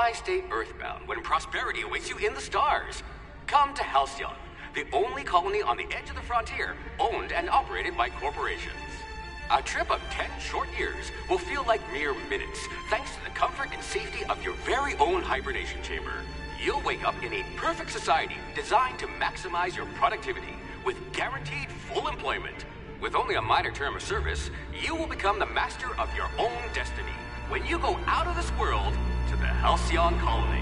Why stay earthbound when prosperity awaits you in the stars? Come to Halcyon, the only colony on the edge of the frontier, owned and operated by corporations. A trip of 10 short years will feel like mere minutes, thanks to the comfort and safety of your very own hibernation chamber. You'll wake up in a perfect society designed to maximize your productivity, with guaranteed full employment. With only a minor term of service, you will become the master of your own destiny when you go out of this world to the Halcyon colony.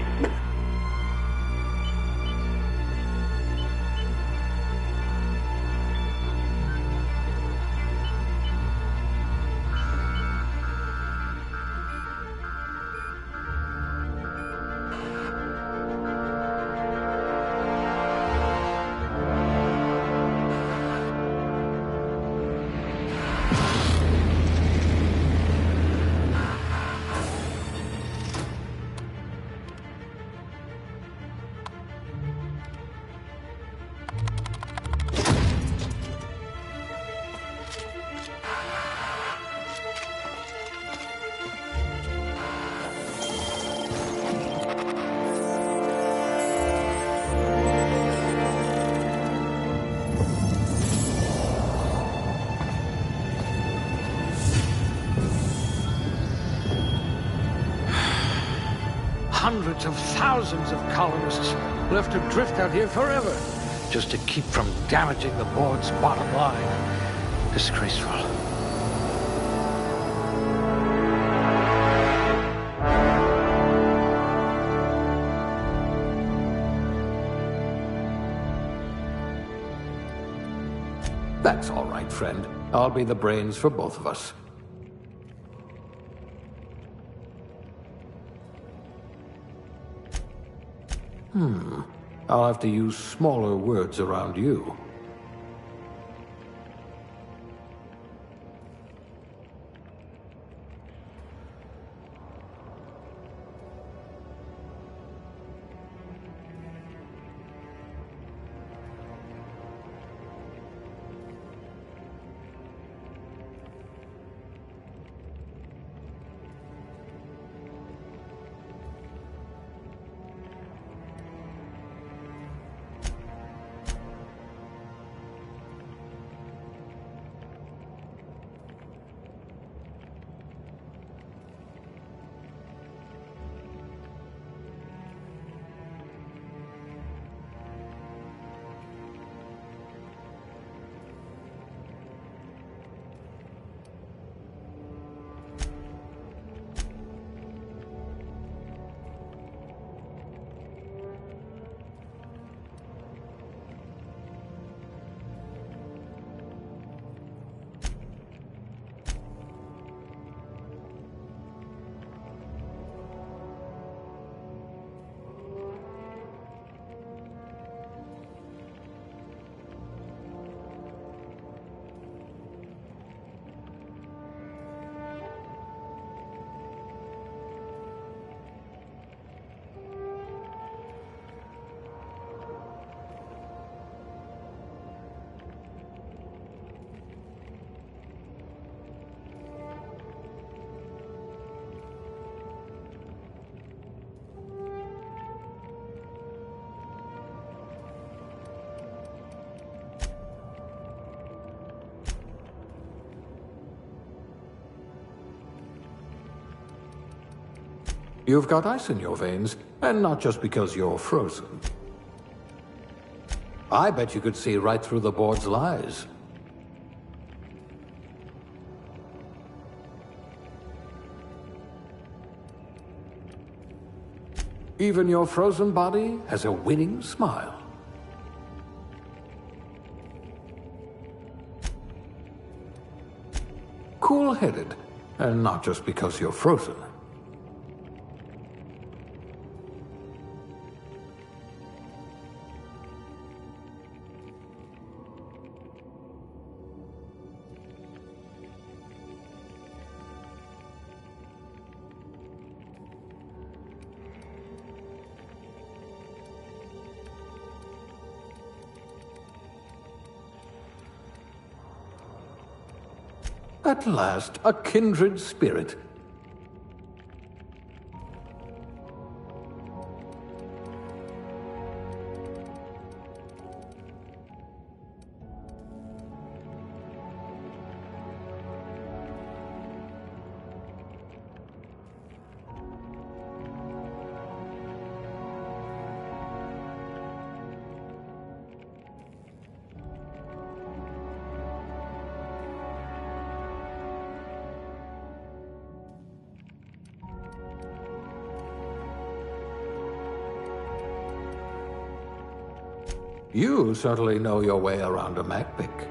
Hundreds of thousands of colonists left to drift out here forever, just to keep from damaging the board's bottom line. Disgraceful. That's all right, friend. I'll be the brains for both of us. I'll have to use smaller words around you. You've got ice in your veins, and not just because you're frozen. I bet you could see right through the board's lies. Even your frozen body has a winning smile. Cool-headed, and not just because you're frozen. At last, a kindred spirit. You certainly know your way around a mech pick.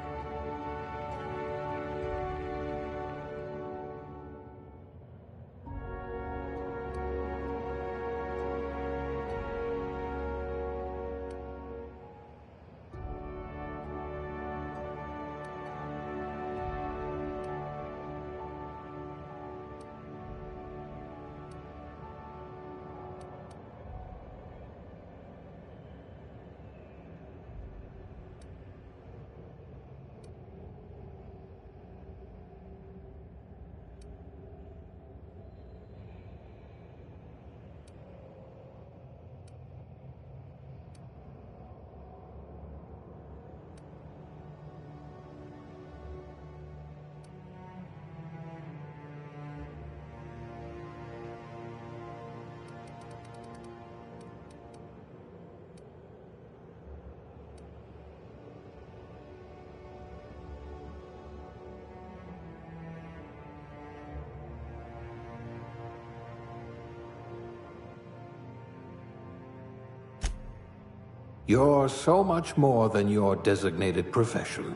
You're so much more than your designated profession.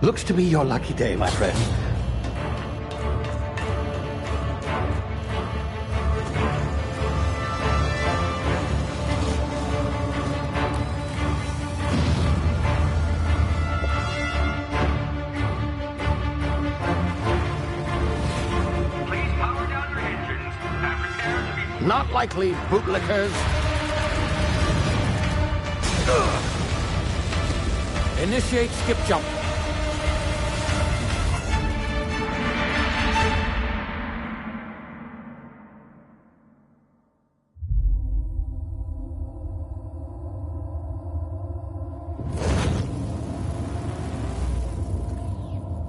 Looks to be your lucky day, my friend. Please power down your engines and prepare to be... Not likely, bootlickers. Initiate skip jump.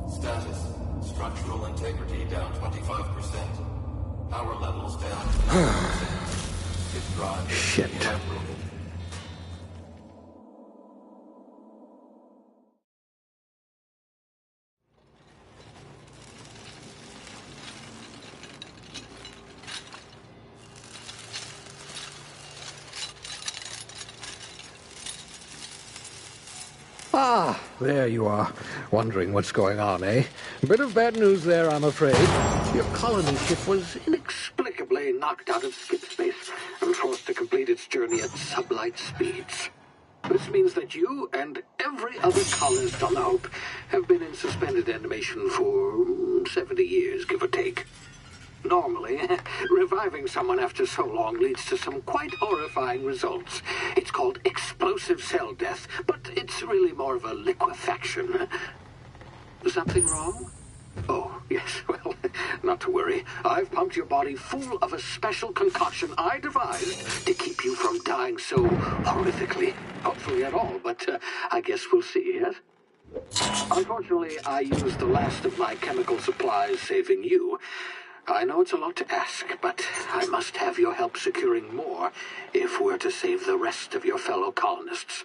Status. Structural integrity down 25%. Power levels down 50%. Its drive is Shit. evaporated. Ah, there you are. Wondering what's going on, eh? Bit of bad news there, I'm afraid. Your colony ship was inexplicably knocked out of skip space and forced to complete its journey at sublight speeds. This means that you and every other colonist on the Hope have been in suspended animation for 70 years, give or take. Normally, reviving someone after so long leads to some quite horrifying results. It's called explosive cell death, but it's really more of a liquefaction. Something wrong? Oh, yes, well, not to worry. I've pumped your body full of a special concoction I devised to keep you from dying so horrifically. Hopefully at all, but I guess we'll see, yes? Unfortunately, I used the last of my chemical supplies saving you. I know it's a lot to ask, but I must have your help securing more if we're to save the rest of your fellow colonists.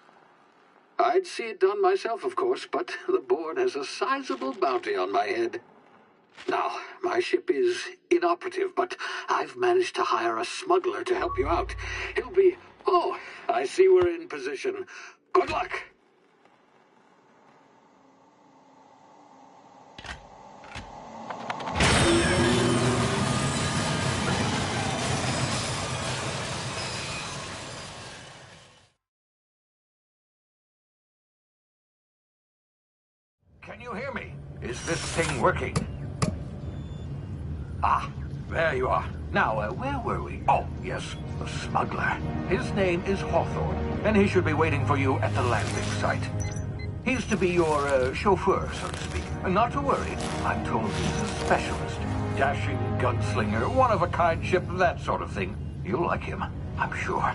I'd see it done myself, of course, but the board has a sizable bounty on my head. Now, my ship is inoperative, but I've managed to hire a smuggler to help you out. He'll be... Oh, I see we're in position. Good luck! Can you hear me? Is this thing working? Ah, there you are. Now, where were we? Oh, yes, the smuggler. His name is Hawthorne, and he should be waiting for you at the landing site. He's to be your chauffeur, so to speak. Not to worry, I'm told he's a specialist. Dashing gunslinger, one-of-a-kind ship, that sort of thing. You'll like him, I'm sure.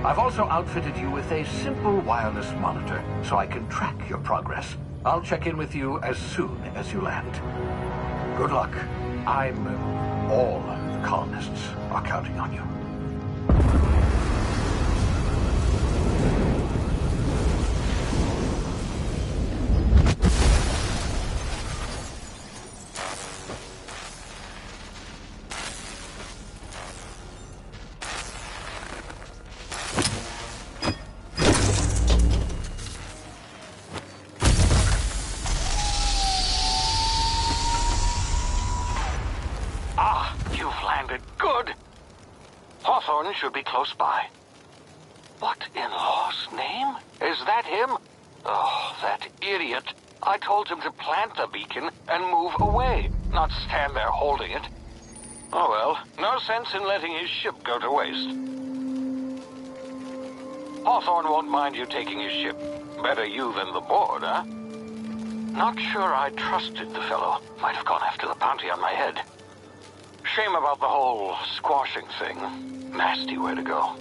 I've also outfitted you with a simple wireless monitor, so I can track your progress. I'll check in with you as soon as you land. Good luck. All the colonists are counting on you. Good. Hawthorne should be close by. What in law's name? Is that him? Oh, that idiot. I told him to plant the beacon and move away, not stand there holding it. Oh well, no sense in letting his ship go to waste. Hawthorne won't mind you taking his ship. Better you than the board, huh? Not sure I trusted the fellow. Might have gone after the bounty on my head. Shame about the whole squashing thing. Nasty way to go.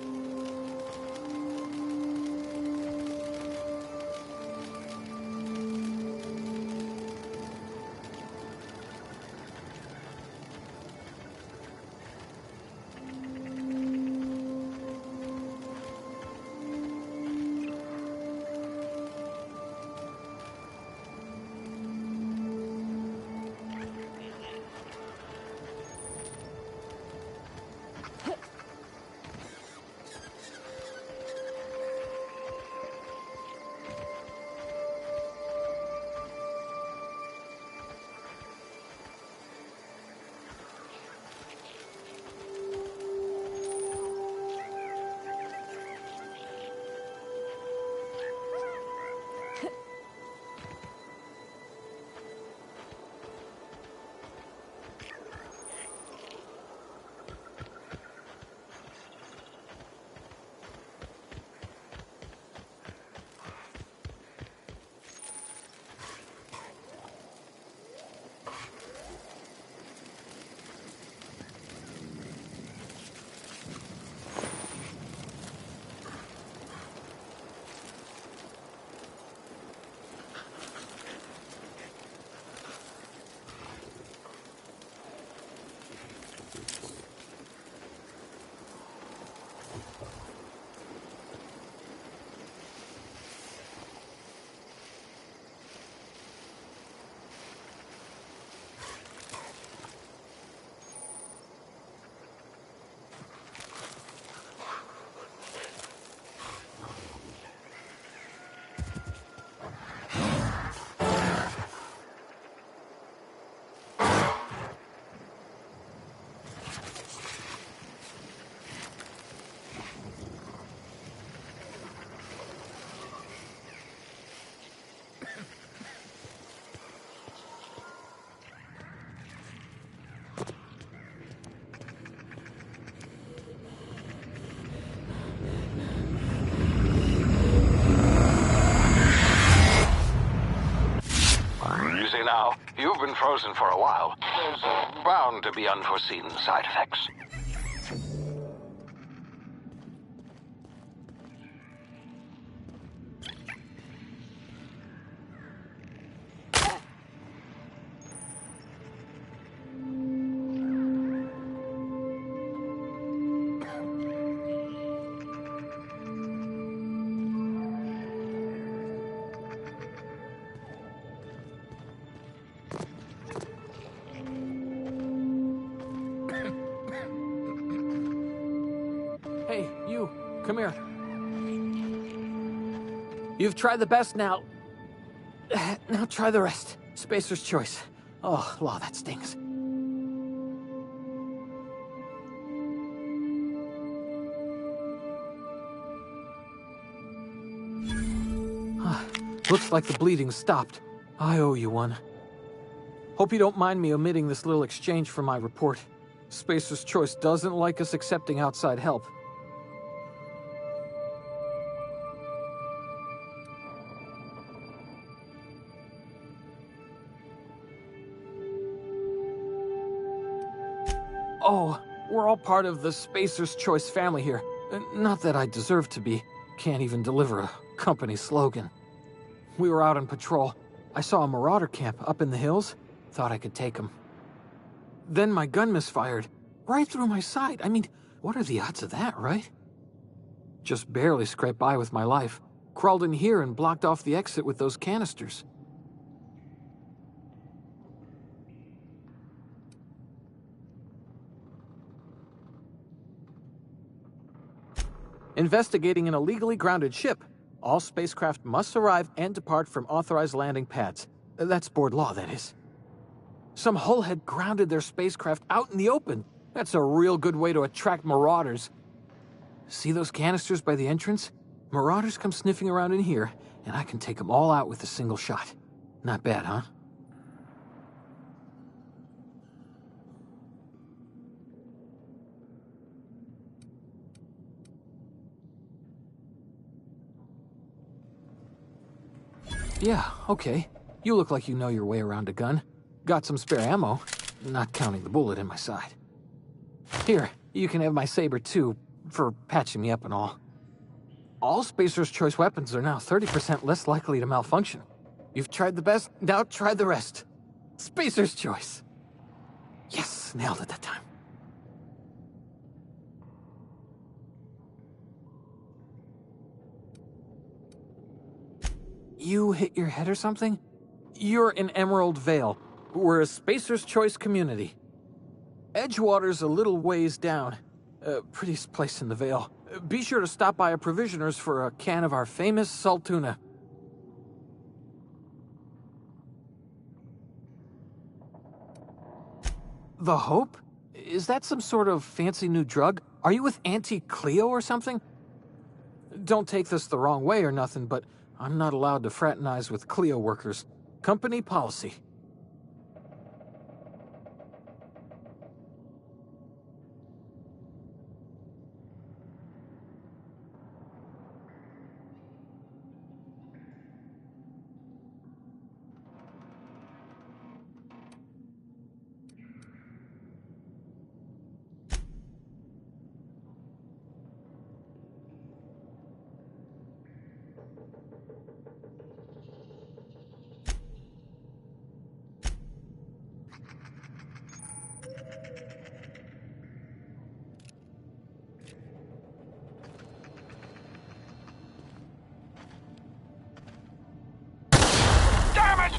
You've been frozen for a while. There's bound to be unforeseen side effects. Hey, you, come here. You've tried the best now. Now try the rest. Spacer's choice. Oh, law, that stings. Looks like the bleeding's stopped. I owe you one. Hope you don't mind me omitting this little exchange from my report. Spacer's choice doesn't like us accepting outside help. Oh, we're all part of the Spacer's Choice family here. Not that I deserve to be. Can't even deliver a company slogan. We were out on patrol. I saw a marauder camp up in the hills. Thought I could take them. Then my gun misfired. Right through my side. I mean, what are the odds of that, right? Just barely scraped by with my life. Crawled in here and blocked off the exit with those canisters. Investigating an illegally grounded ship. All spacecraft must arrive and depart from authorized landing pads. That's board law, that is. Some hull had grounded their spacecraft out in the open. That's a real good way to attract marauders. See those canisters by the entrance? Marauders come sniffing around in here, and I can take them all out with a single shot. Not bad, huh? Yeah, okay. You look like you know your way around a gun. Got some spare ammo, not counting the bullet in my side. Here, you can have my saber too, for patching me up and all. All Spacer's Choice weapons are now 30% less likely to malfunction. You've tried the best, now try the rest. Spacer's Choice. Yes, nailed it that time. You hit your head or something? You're in Emerald Vale. We're a Spacer's Choice community. Edgewater's a little ways down. Prettiest place in the Vale. Be sure to stop by a provisioner's for a can of our famous salt tuna. The Hope? Is that some sort of fancy new drug? Are you with Auntie Cleo or something? Don't take this the wrong way or nothing, but I'm not allowed to fraternize with Cleo workers. Company policy.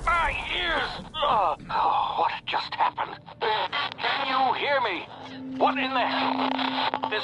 My ears! Oh, what just happened? Can you hear me? What in the hell? This...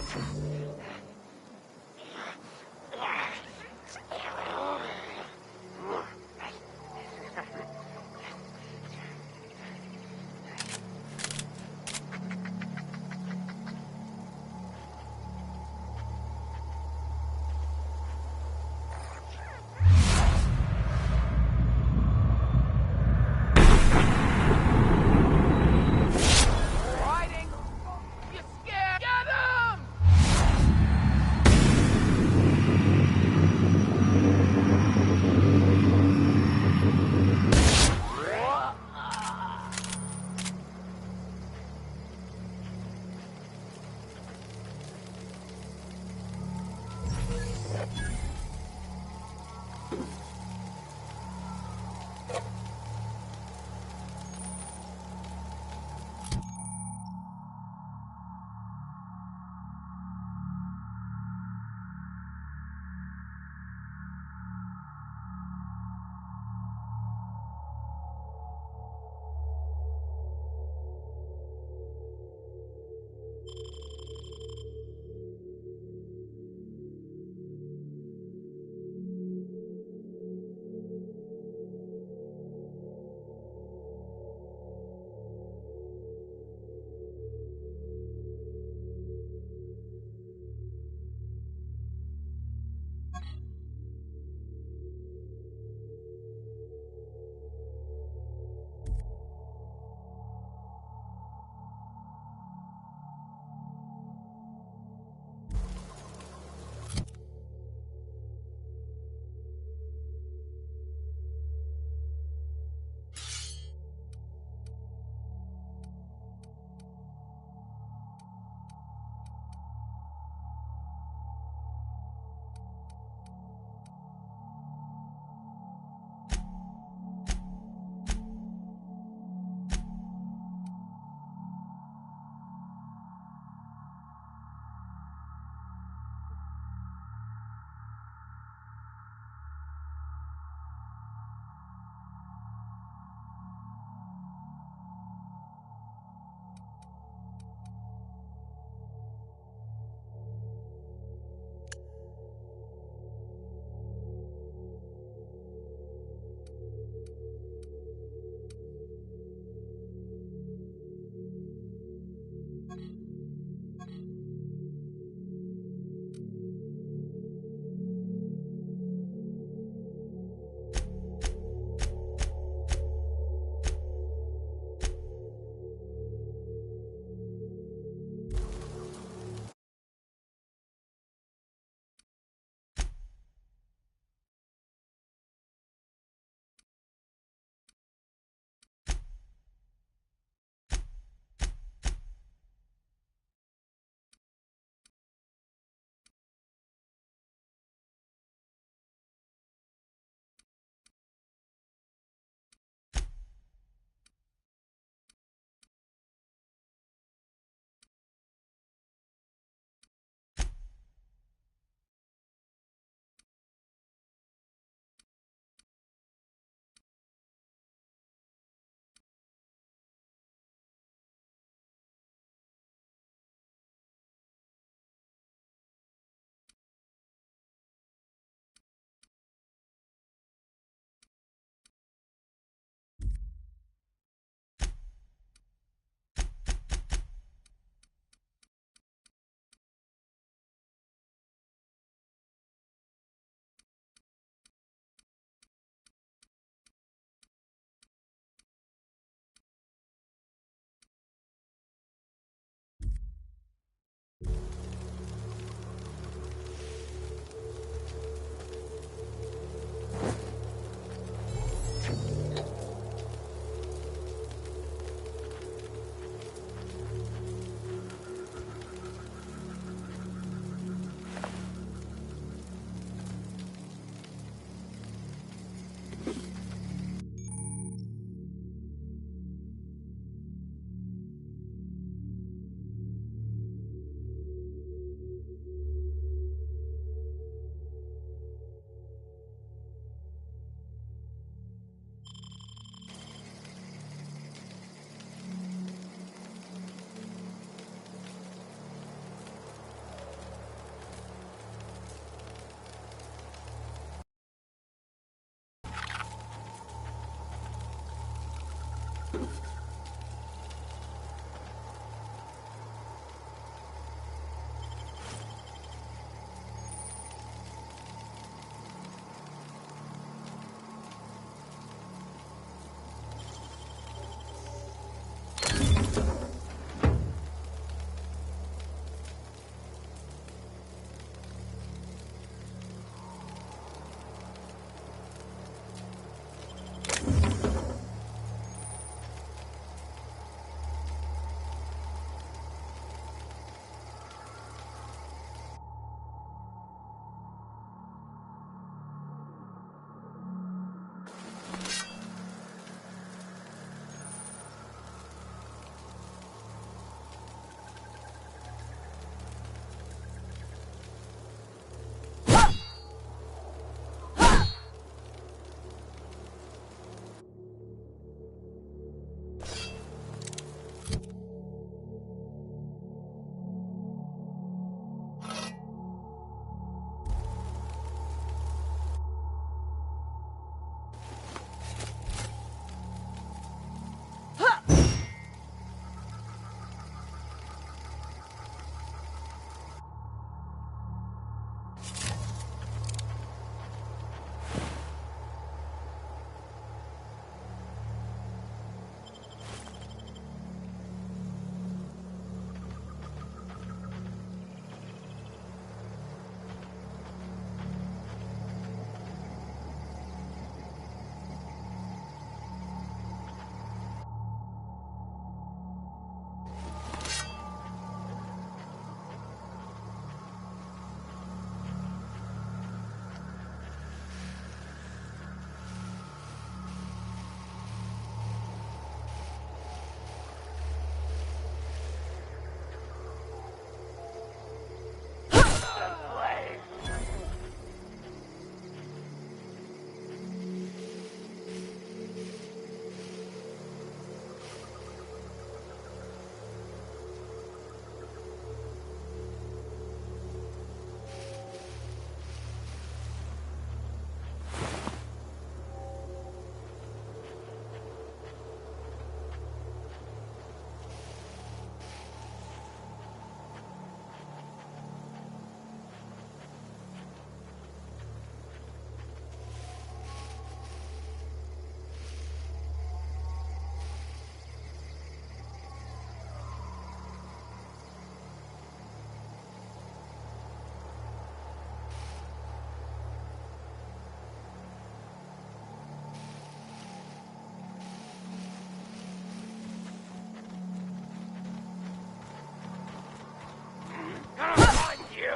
Riding! You scared? Get him!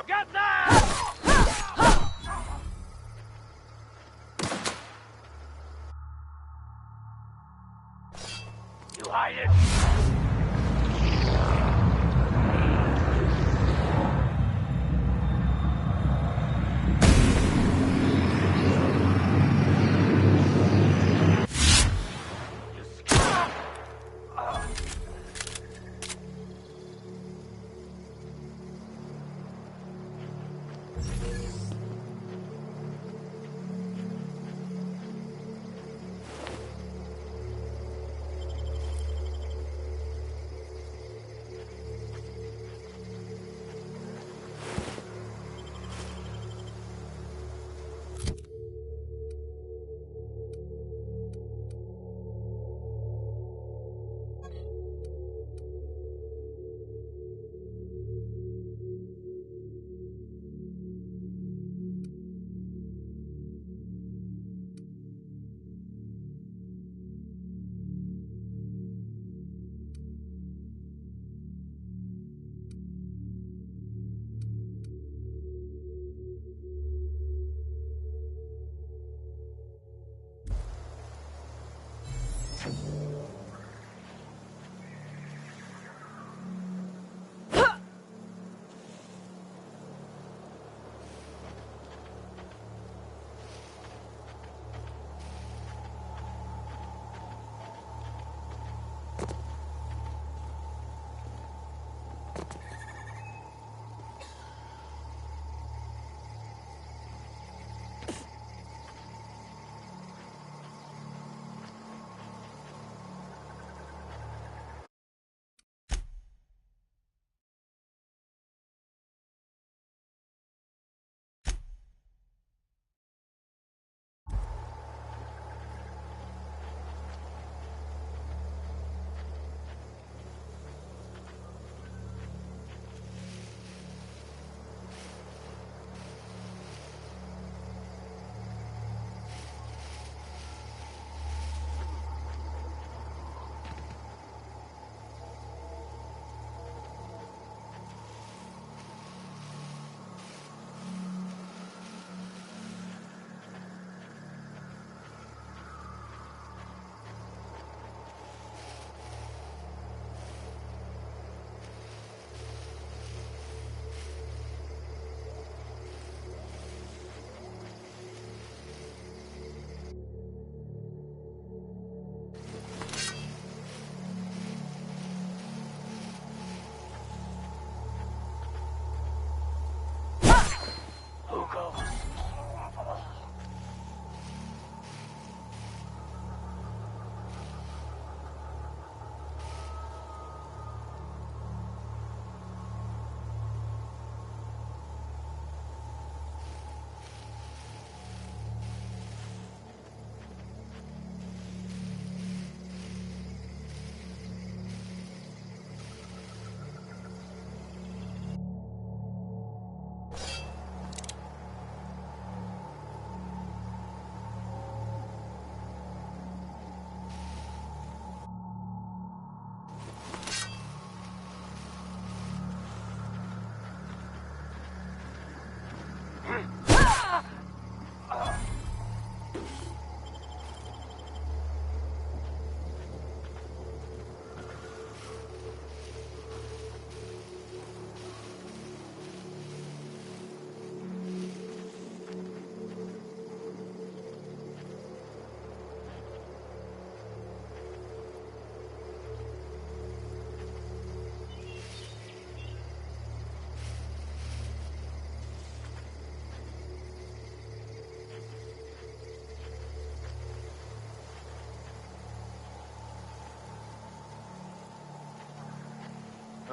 Get there! You hide it!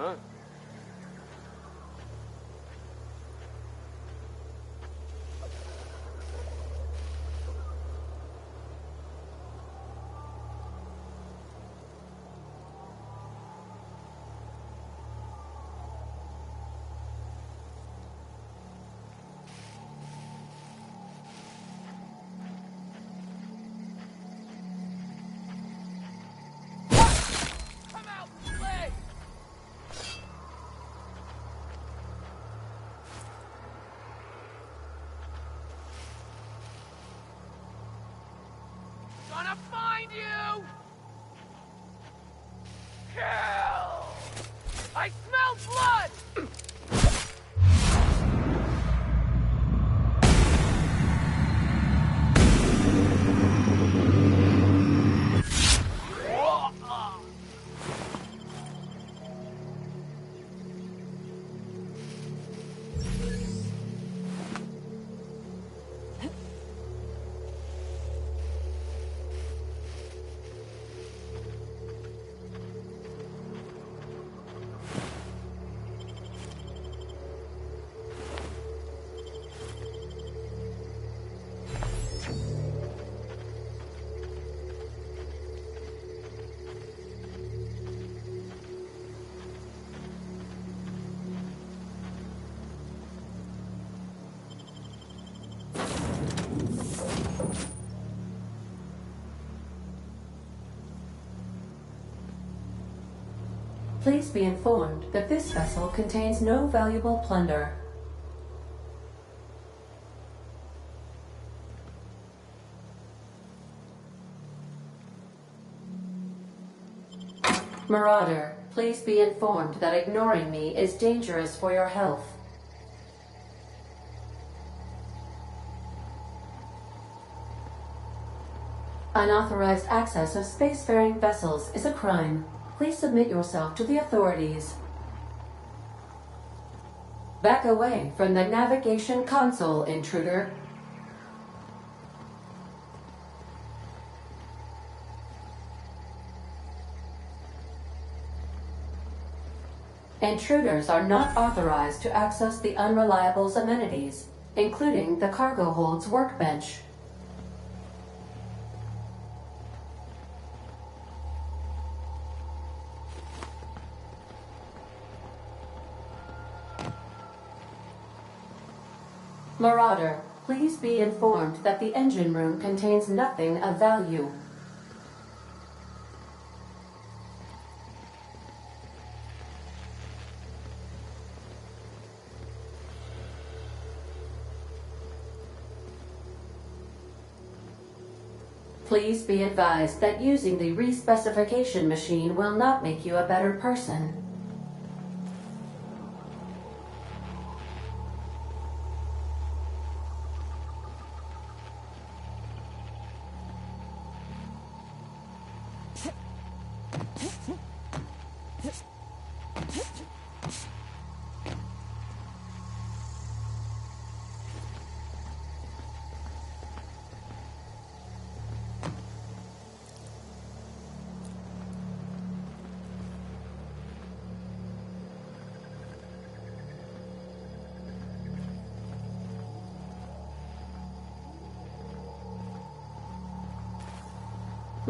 Huh? Come out, play! smell blood! Please be informed that this vessel contains no valuable plunder. Marauder, please be informed that ignoring me is dangerous for your health. Unauthorized access of spacefaring vessels is a crime. Please submit yourself to the authorities. Back away from the navigation console, intruder. Intruders are not authorized to access the Unreliable's amenities, including the cargo hold's workbench. Marauder, please be informed that the engine room contains nothing of value. Please be advised that using the respecification machine will not make you a better person.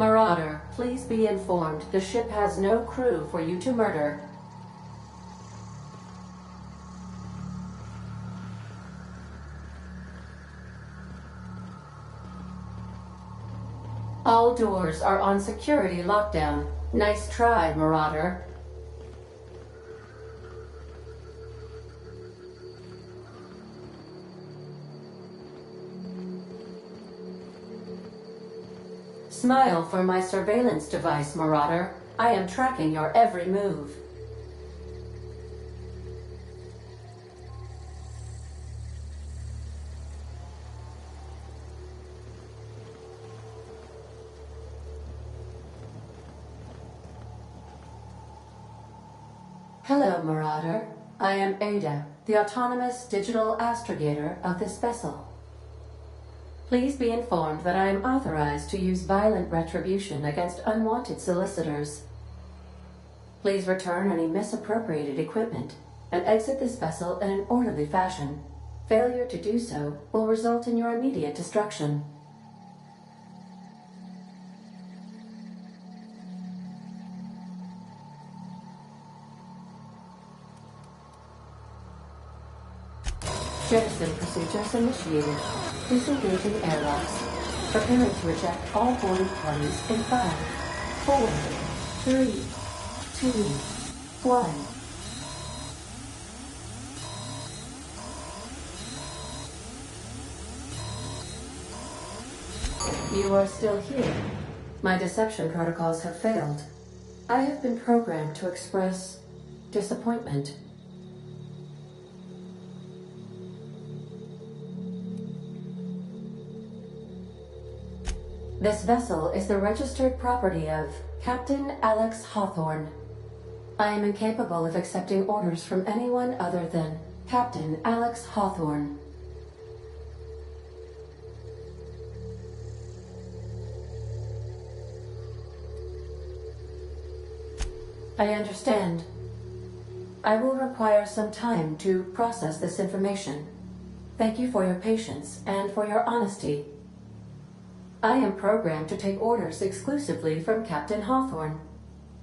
Marauder, please be informed the ship has no crew for you to murder. All doors are on security lockdown. Nice try, Marauder. Smile for my surveillance device, Marauder. I am tracking your every move. Hello, Marauder. I am Ada, the autonomous digital astrogator of this vessel. Please be informed that I am authorized to use violent retribution against unwanted solicitors. Please return any misappropriated equipment and exit this vessel in an orderly fashion. Failure to do so will result in your immediate destruction. Jettison procedures initiated. Disengaging airlocks. Preparing to eject all boarding parties in 5, 4, 3, 2, 1. You are still here. My deception protocols have failed. I have been programmed to express disappointment. This vessel is the registered property of Captain Alex Hawthorne. I am incapable of accepting orders from anyone other than Captain Alex Hawthorne. I understand. I will require some time to process this information. Thank you for your patience and for your honesty. I am programmed to take orders exclusively from Captain Hawthorne.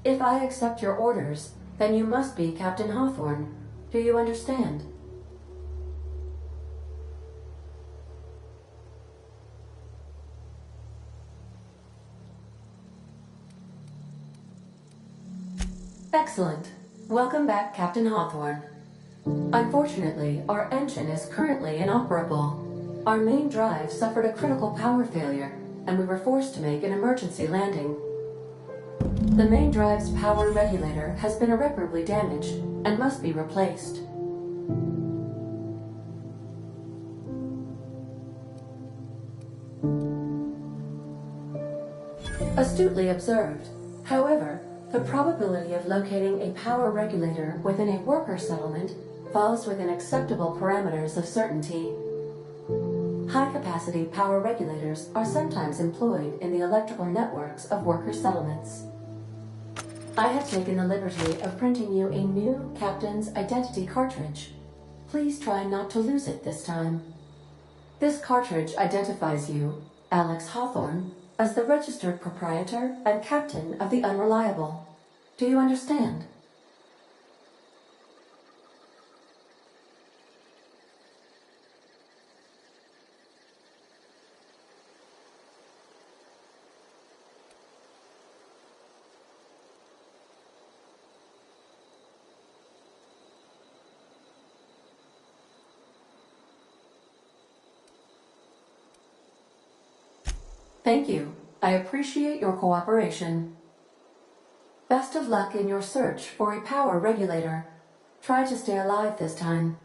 If I accept your orders, then you must be Captain Hawthorne. Do you understand? Excellent. Welcome back, Captain Hawthorne. Unfortunately, our engine is currently inoperable. Our main drive suffered a critical power failure, and we were forced to make an emergency landing. The main drive's power regulator has been irreparably damaged and must be replaced. Astutely observed. However, the probability of locating a power regulator within a worker settlement falls within acceptable parameters of certainty. High-capacity power regulators are sometimes employed in the electrical networks of worker settlements. I have taken the liberty of printing you a new Captain's Identity cartridge. Please try not to lose it this time. This cartridge identifies you, Alex Hawthorne, as the registered proprietor and captain of the Unreliable. Do you understand? Thank you. I appreciate your cooperation. Best of luck in your search for a power regulator. Try to stay alive this time.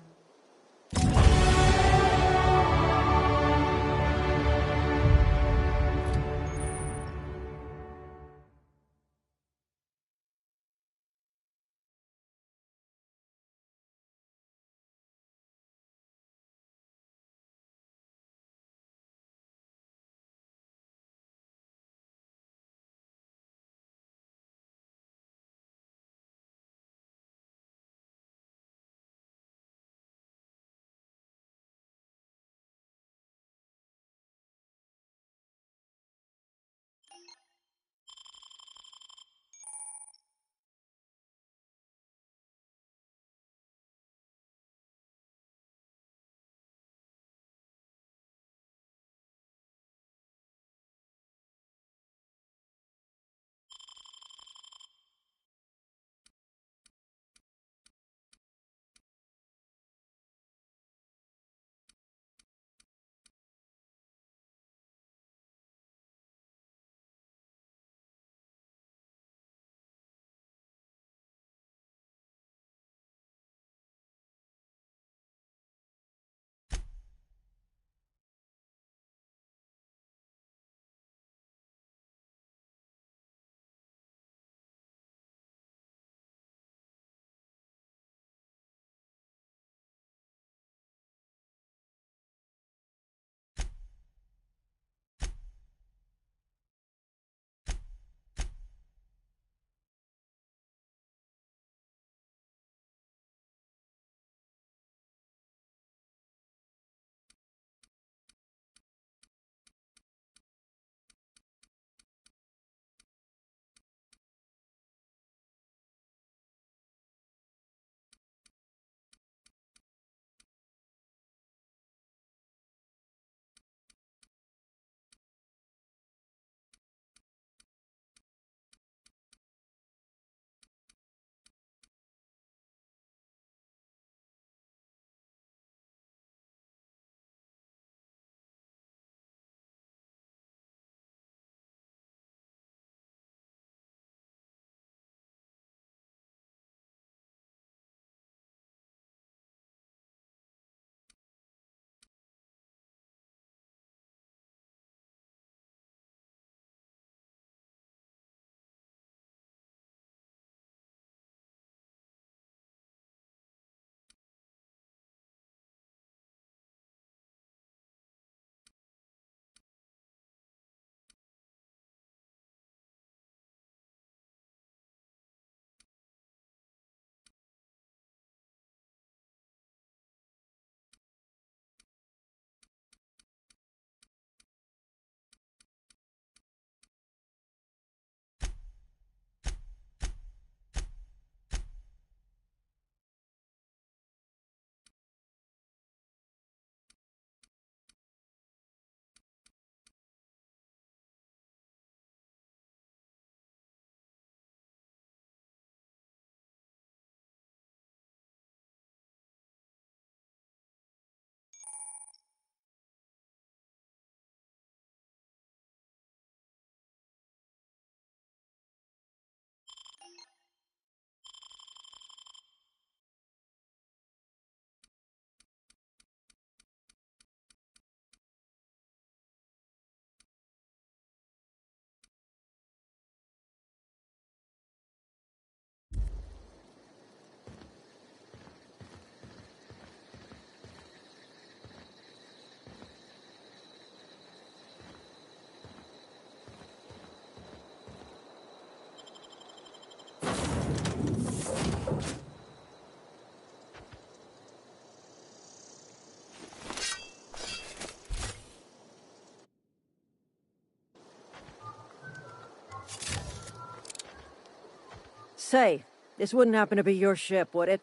Say, this wouldn't happen to be your ship, would it?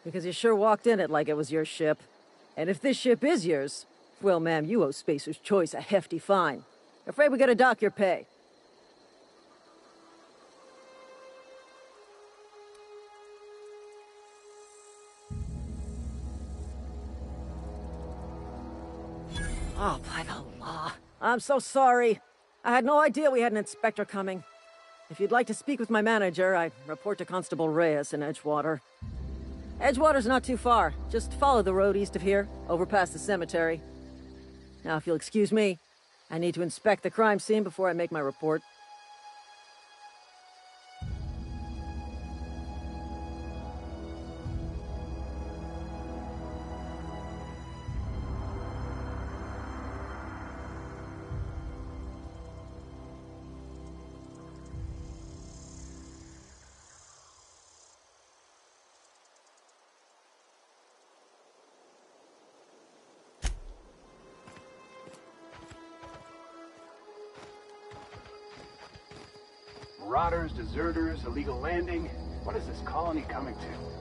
Because you sure walked in it like it was your ship. And if this ship is yours, well, ma'am, you owe Spacer's Choice a hefty fine. Afraid we gotta dock your pay. Oh, by the law. I'm so sorry. I had no idea we had an inspector coming. If you'd like to speak with my manager, I'd report to Constable Reyes in Edgewater. Edgewater's not too far. Just follow the road east of here, over past the cemetery. Now, if you'll excuse me, I need to inspect the crime scene before I make my report. Marauders, deserters, illegal landing. What is this colony coming to?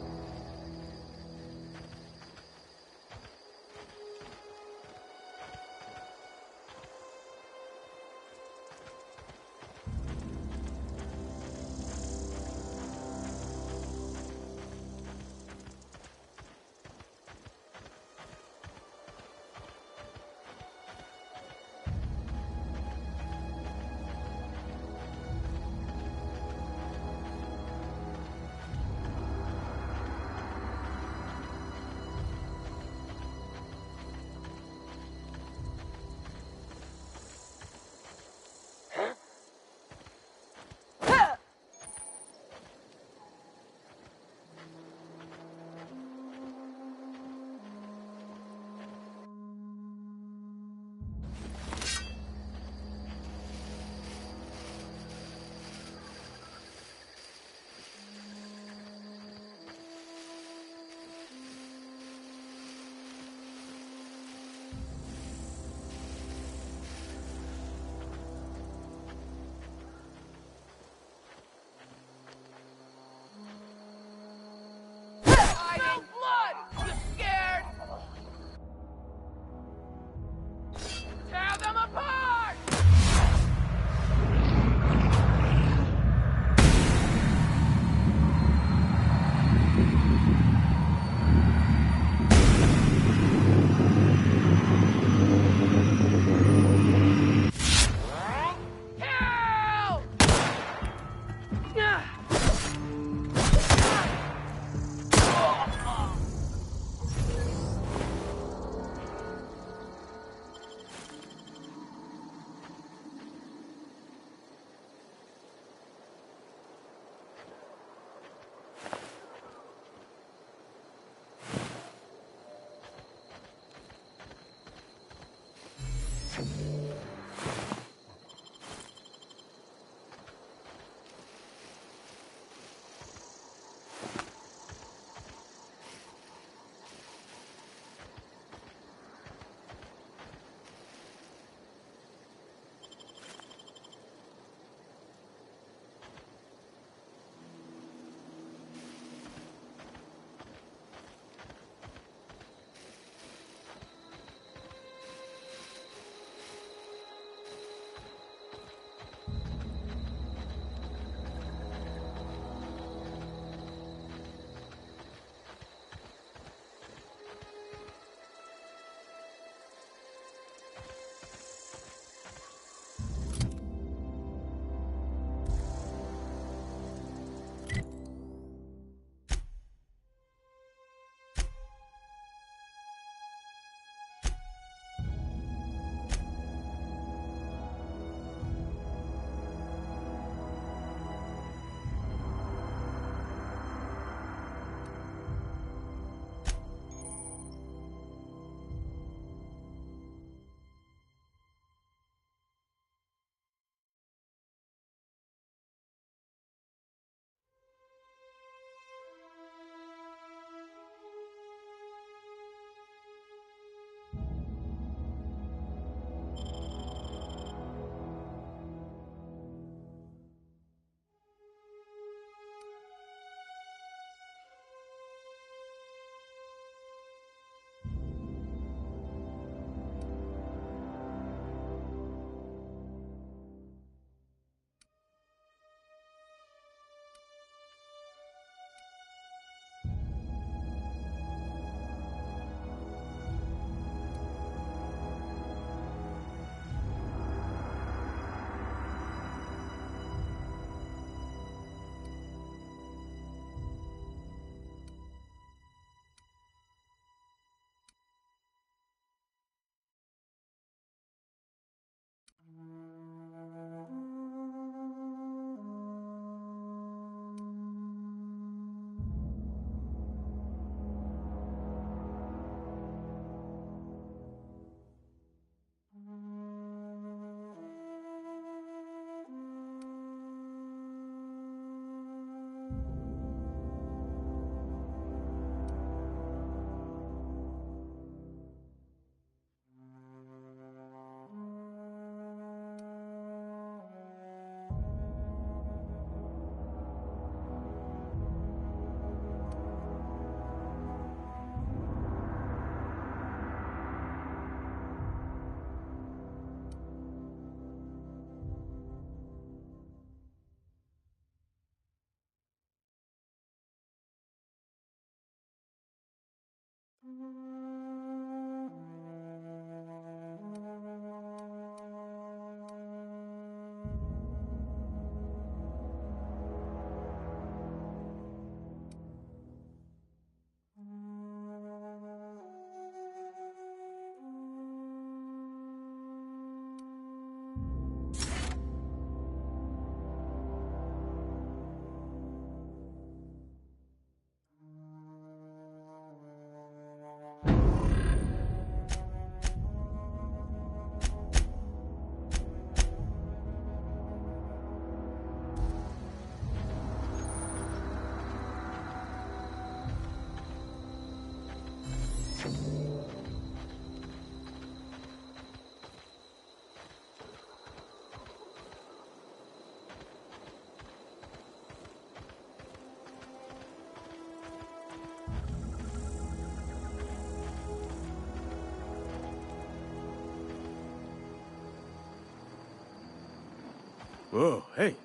Whoa, hey,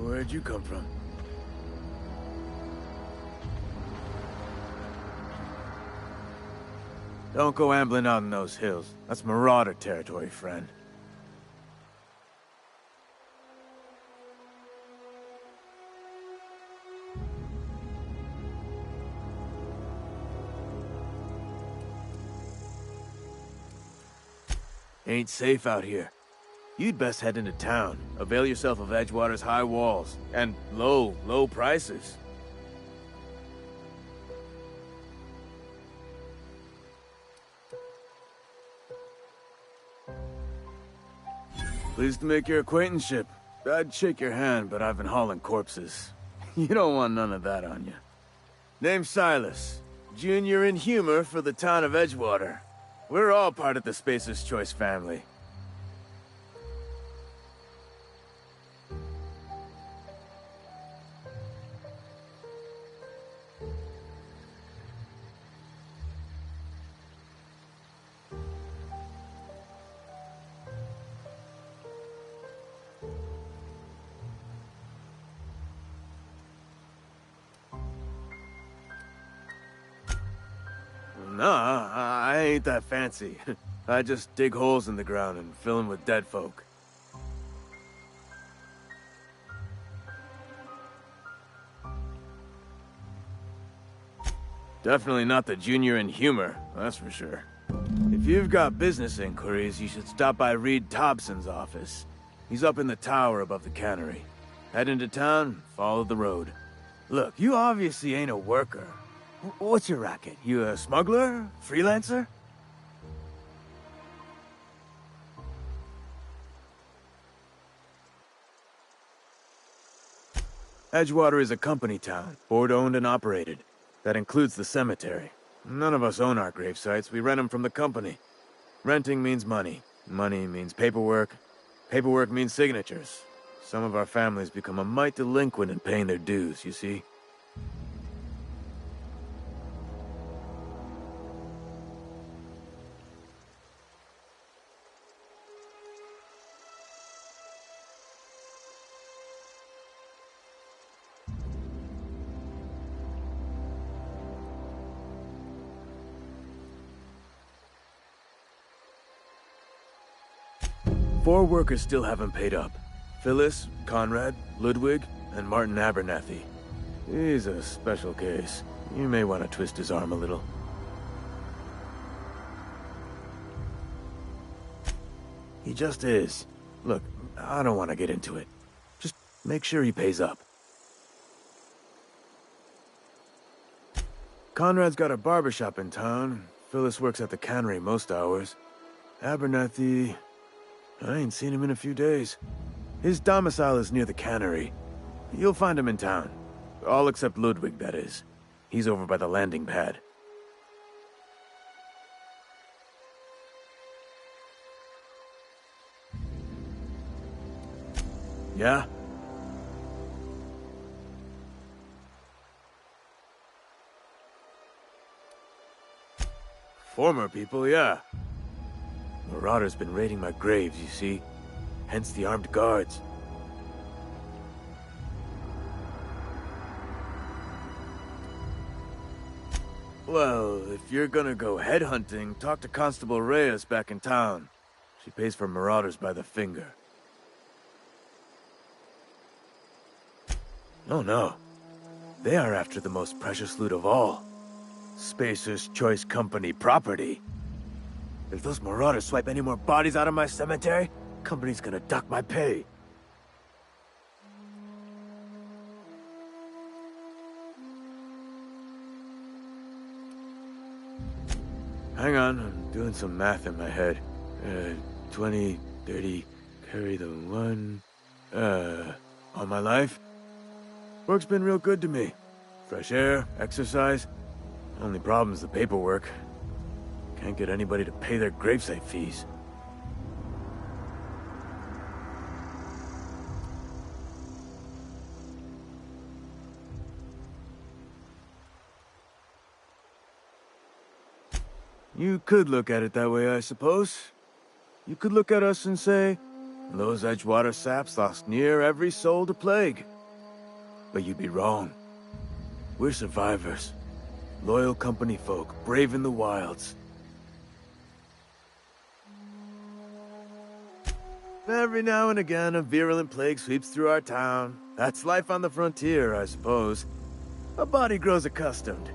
where'd you come from? Don't go ambling out in those hills. That's Marauder territory, friend. Ain't safe out here. You'd best head into town. Avail yourself of Edgewater's high walls and low prices. Pleased to make your acquaintanceship. I'd shake your hand, but I've been hauling corpses. You don't want none of that on you. Name's Silas. Junior in humor for the town of Edgewater. We're all part of the Spacer's Choice family. Nah, I ain't that fancy. I just dig holes in the ground and fill them with dead folk. Definitely not the junior in humor, that's for sure. If you've got business inquiries, you should stop by Reed Thompson's office. He's up in the tower above the cannery. Head into town, follow the road. Look, you obviously ain't a worker. What's your racket? You a smuggler? Freelancer? Edgewater is a company town, board-owned and operated. That includes the cemetery. None of us own our grave sites, we rent them from the company. Renting means money. Money means paperwork. Paperwork means signatures. Some of our families become a mite delinquent in paying their dues, you see? Four workers still haven't paid up. Phyllis, Conrad, Ludwig, and Martin Abernathy. He's a special case. You may want to twist his arm a little. He just is. Look, I don't want to get into it. Just make sure he pays up. Conrad's got a barbershop in town. Phyllis works at the cannery most hours. Abernathy... I ain't seen him in a few days. His domicile is near the cannery. You'll find him in town. All except Ludwig, that is. He's over by the landing pad. Yeah? Former people, yeah. Marauder's been raiding my graves, you see. Hence the armed guards. Well, if you're gonna go headhunting, talk to Constable Reyes back in town. She pays for marauders by the finger. Oh no. They are after the most precious loot of all. Spacer's Choice Company property. If those marauders swipe any more bodies out of my cemetery, company's gonna dock my pay. Hang on, I'm doing some math in my head. 20, 30, carry the one... all my life? Work's been real good to me. Fresh air, exercise. Only problem's the paperwork. Can't get anybody to pay their gravesite fees. You could look at it that way, I suppose. You could look at us and say, those Edgewater saps lost near every soul to plague. But you'd be wrong. We're survivors. Loyal company folk, brave in the wilds. Every now and again, a virulent plague sweeps through our town. That's life on the frontier, I suppose. A body grows accustomed.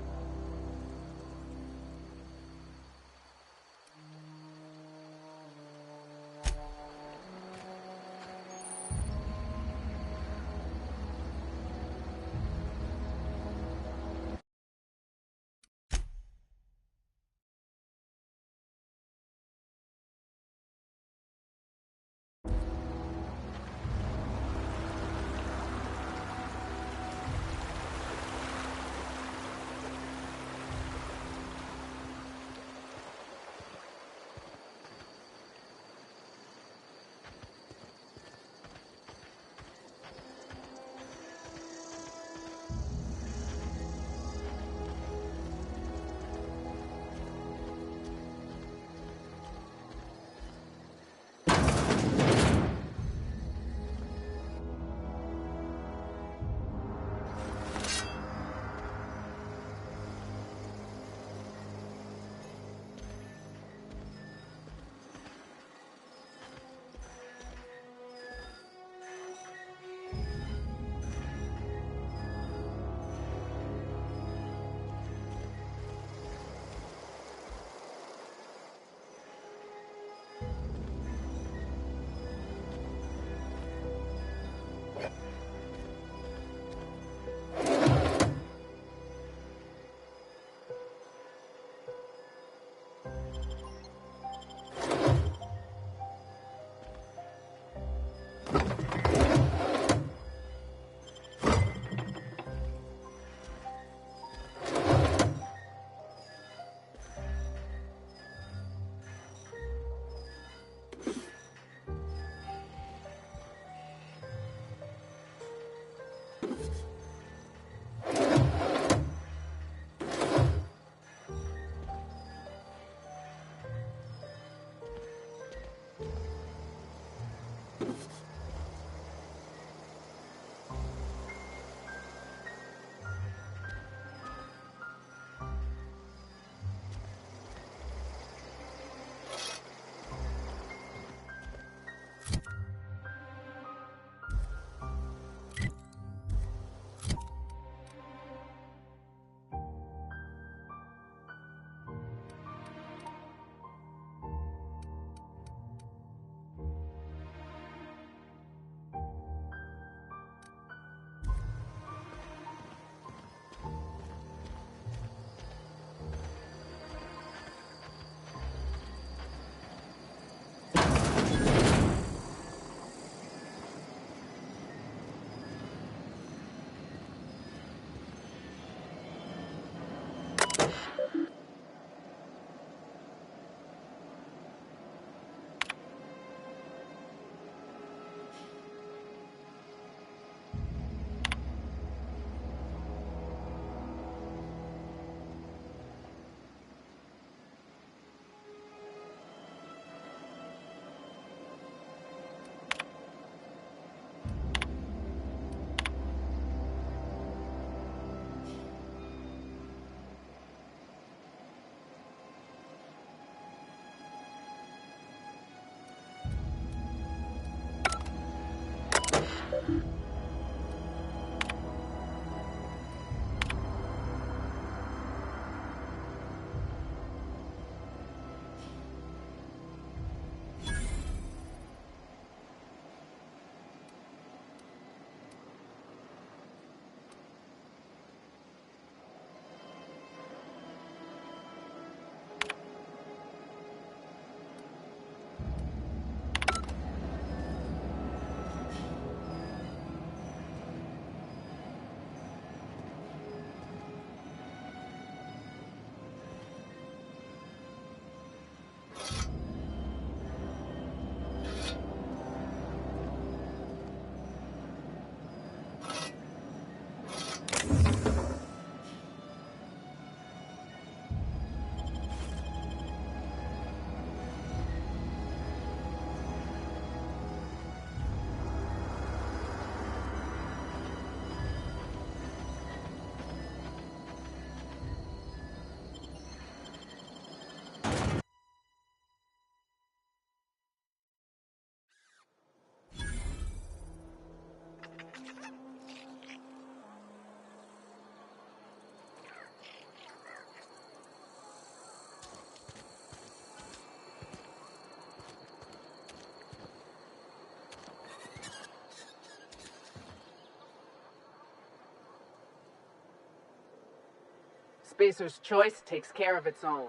Spacer's Choice takes care of its own.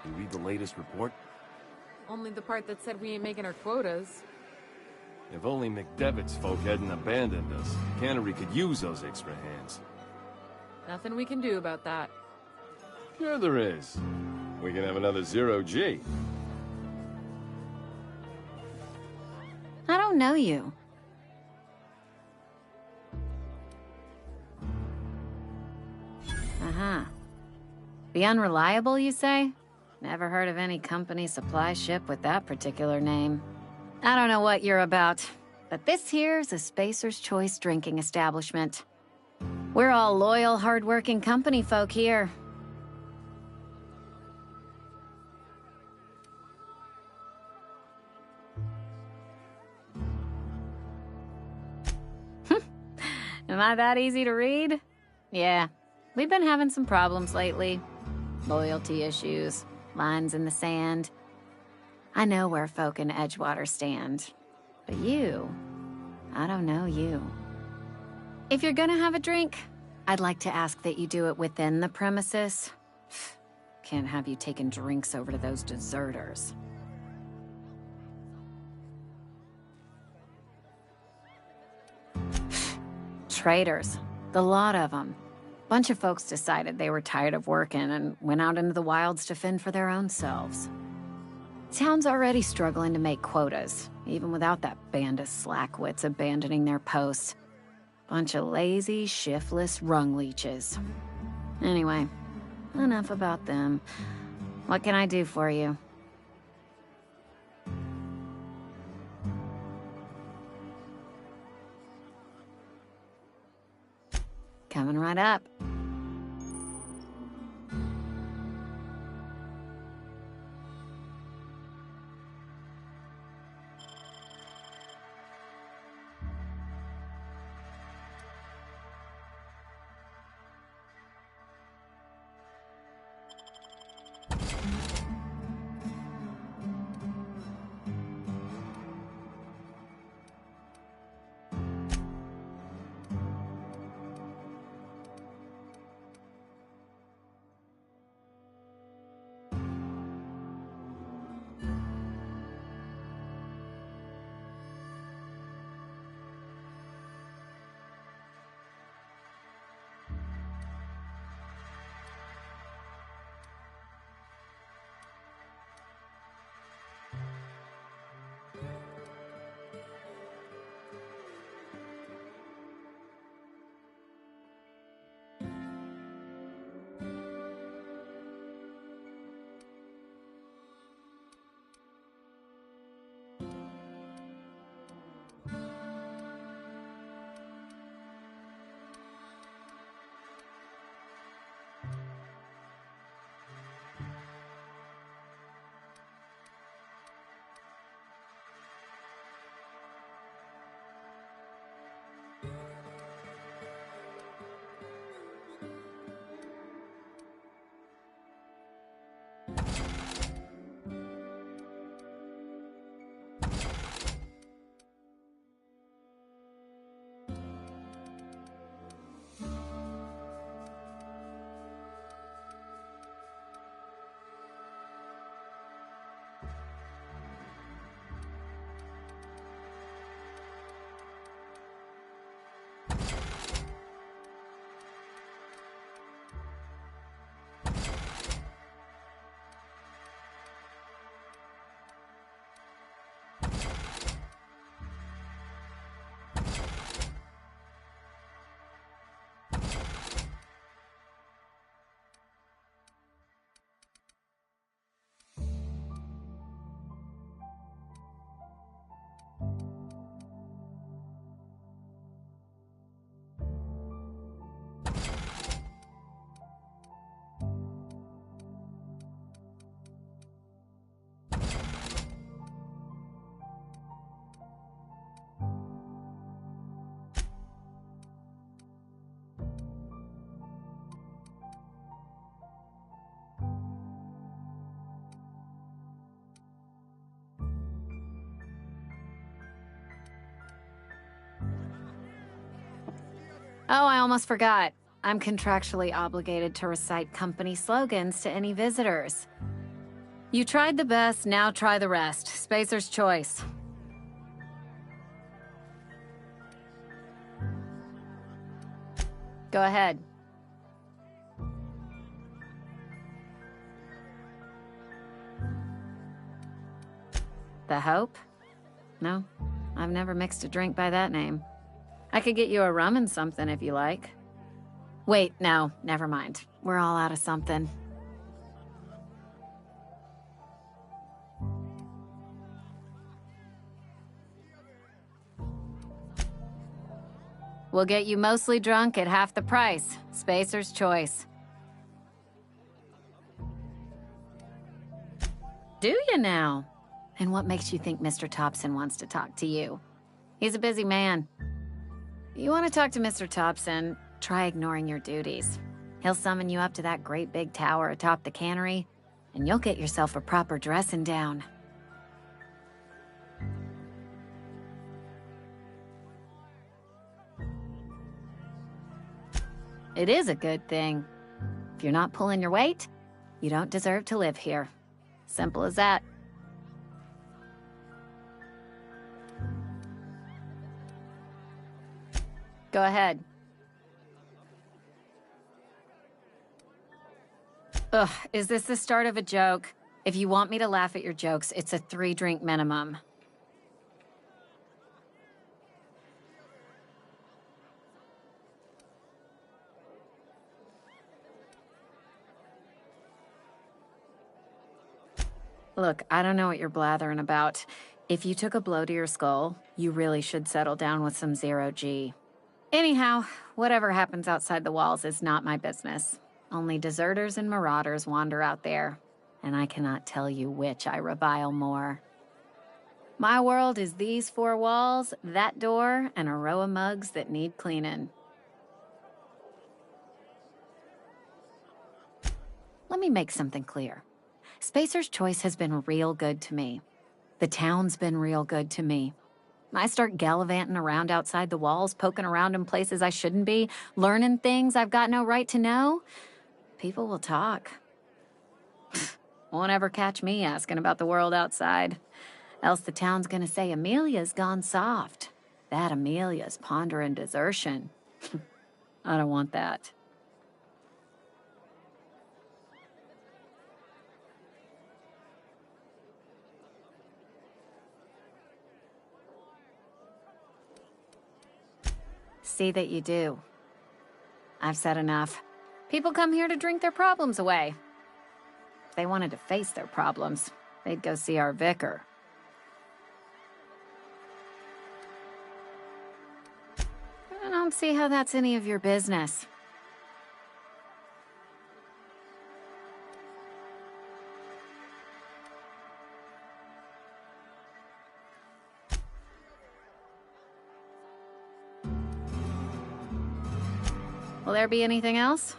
You read the latest report? Only the part that said we ain't making our quotas. If only McDevitt's folk hadn't abandoned us, Cannery could use those extra hands. Nothing we can do about that. Sure there is. We can have another zero-G. I don't know you. Uh-huh. The Unreliable, you say? Never heard of any company supply ship with that particular name. I don't know what you're about, but this here's a Spacer's Choice drinking establishment. We're all loyal, hard-working company folk here. Am I that easy to read? Yeah, we've been having some problems lately. Loyalty issues, lines in the sand. I know where folk in Edgewater stand. But you, I don't know you. If you're gonna have a drink, I'd like to ask that you do it within the premises. Can't have you taking drinks over to those deserters. Traitors. The lot of them. Bunch of folks decided they were tired of working and went out into the wilds to fend for their own selves. Town's already struggling to make quotas, even without that band of slackwits abandoning their posts. Bunch of lazy, shiftless rung leeches. Anyway, enough about them. What can I do for you? Coming right up. Oh, I almost forgot. I'm contractually obligated to recite company slogans to any visitors. You tried the best, now try the rest. Spacer's choice. Go ahead. The Hope? No, I've never mixed a drink by that name. I could get you a rum and something if you like. Wait, no, never mind. We're all out of something. We'll get you mostly drunk at half the price. Spacer's choice. Do you now? And what makes you think Mr. Thompson wants to talk to you? He's a busy man. You want to talk to Mr. Thompson, try ignoring your duties. He'll summon you up to that great big tower atop the cannery, and you'll get yourself a proper dressing down. It is a good thing. If you're not pulling your weight, you don't deserve to live here. Simple as that. Go ahead. Ugh, is this the start of a joke? If you want me to laugh at your jokes, it's a 3-drink minimum. Look, I don't know what you're blathering about. If you took a blow to your skull, you really should settle down with some zero-G. Anyhow, whatever happens outside the walls is not my business. Only deserters and marauders wander out there, and I cannot tell you which I revile more. My world is these 4 walls, that door, and a row of mugs that need cleaning. Let me make something clear. Spacer's choice has been real good to me. The town's been real good to me. I start gallivanting around outside the walls, poking around in places I shouldn't be, learning things I've got no right to know. People will talk. Won't ever catch me asking about the world outside. Else the town's gonna say Amelia's gone soft. That Amelia's pondering desertion. I don't want that. See that you do. I've said enough. People come here to drink their problems away. If they wanted to face their problems, they'd go see our vicar. I don't see how that's any of your business. Will there be anything else?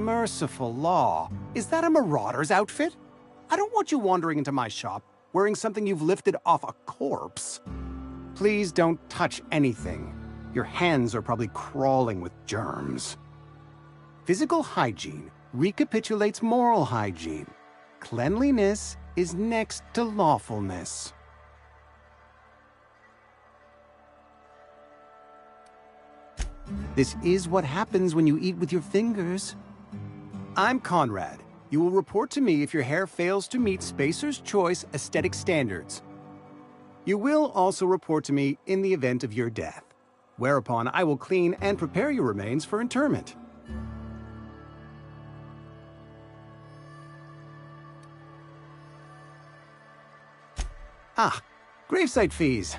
Merciful law. Is that a marauder's outfit? I don't want you wandering into my shop wearing something you've lifted off a corpse. Please don't touch anything. Your hands are probably crawling with germs. Physical hygiene recapitulates moral hygiene. Cleanliness is next to lawfulness. This is what happens when you eat with your fingers. I'm Conrad. You will report to me if your hair fails to meet Spacer's Choice aesthetic standards. You will also report to me in the event of your death, whereupon I will clean and prepare your remains for interment. Ah, gravesite fees.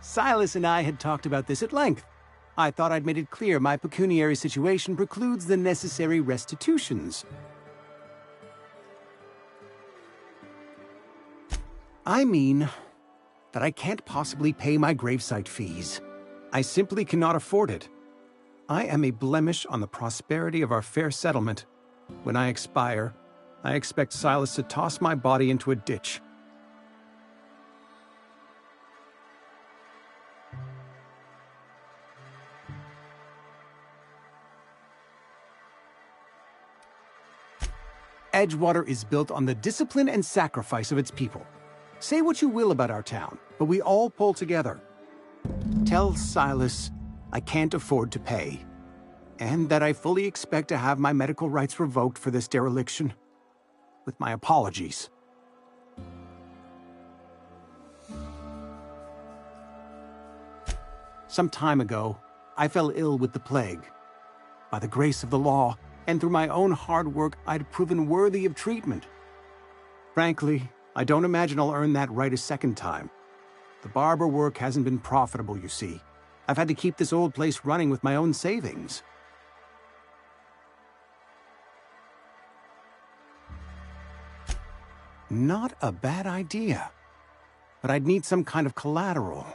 Silas and I had talked about this at length. I thought I'd made it clear my pecuniary situation precludes the necessary restitutions. I mean that I can't possibly pay my gravesite fees. I simply cannot afford it. I am a blemish on the prosperity of our fair settlement. When I expire, I expect Silas to toss my body into a ditch. Edgewater is built on the discipline and sacrifice of its people. Say what you will about our town, but we all pull together. Tell Silas I can't afford to pay, and that I fully expect to have my medical rights revoked for this dereliction. With my apologies. Some time ago, I fell ill with the plague. By the grace of the law, and through my own hard work, I'd proven worthy of treatment. Frankly, I don't imagine I'll earn that right a second time. The barber work hasn't been profitable, you see. I've had to keep this old place running with my own savings. Not a bad idea. But I'd need some kind of collateral.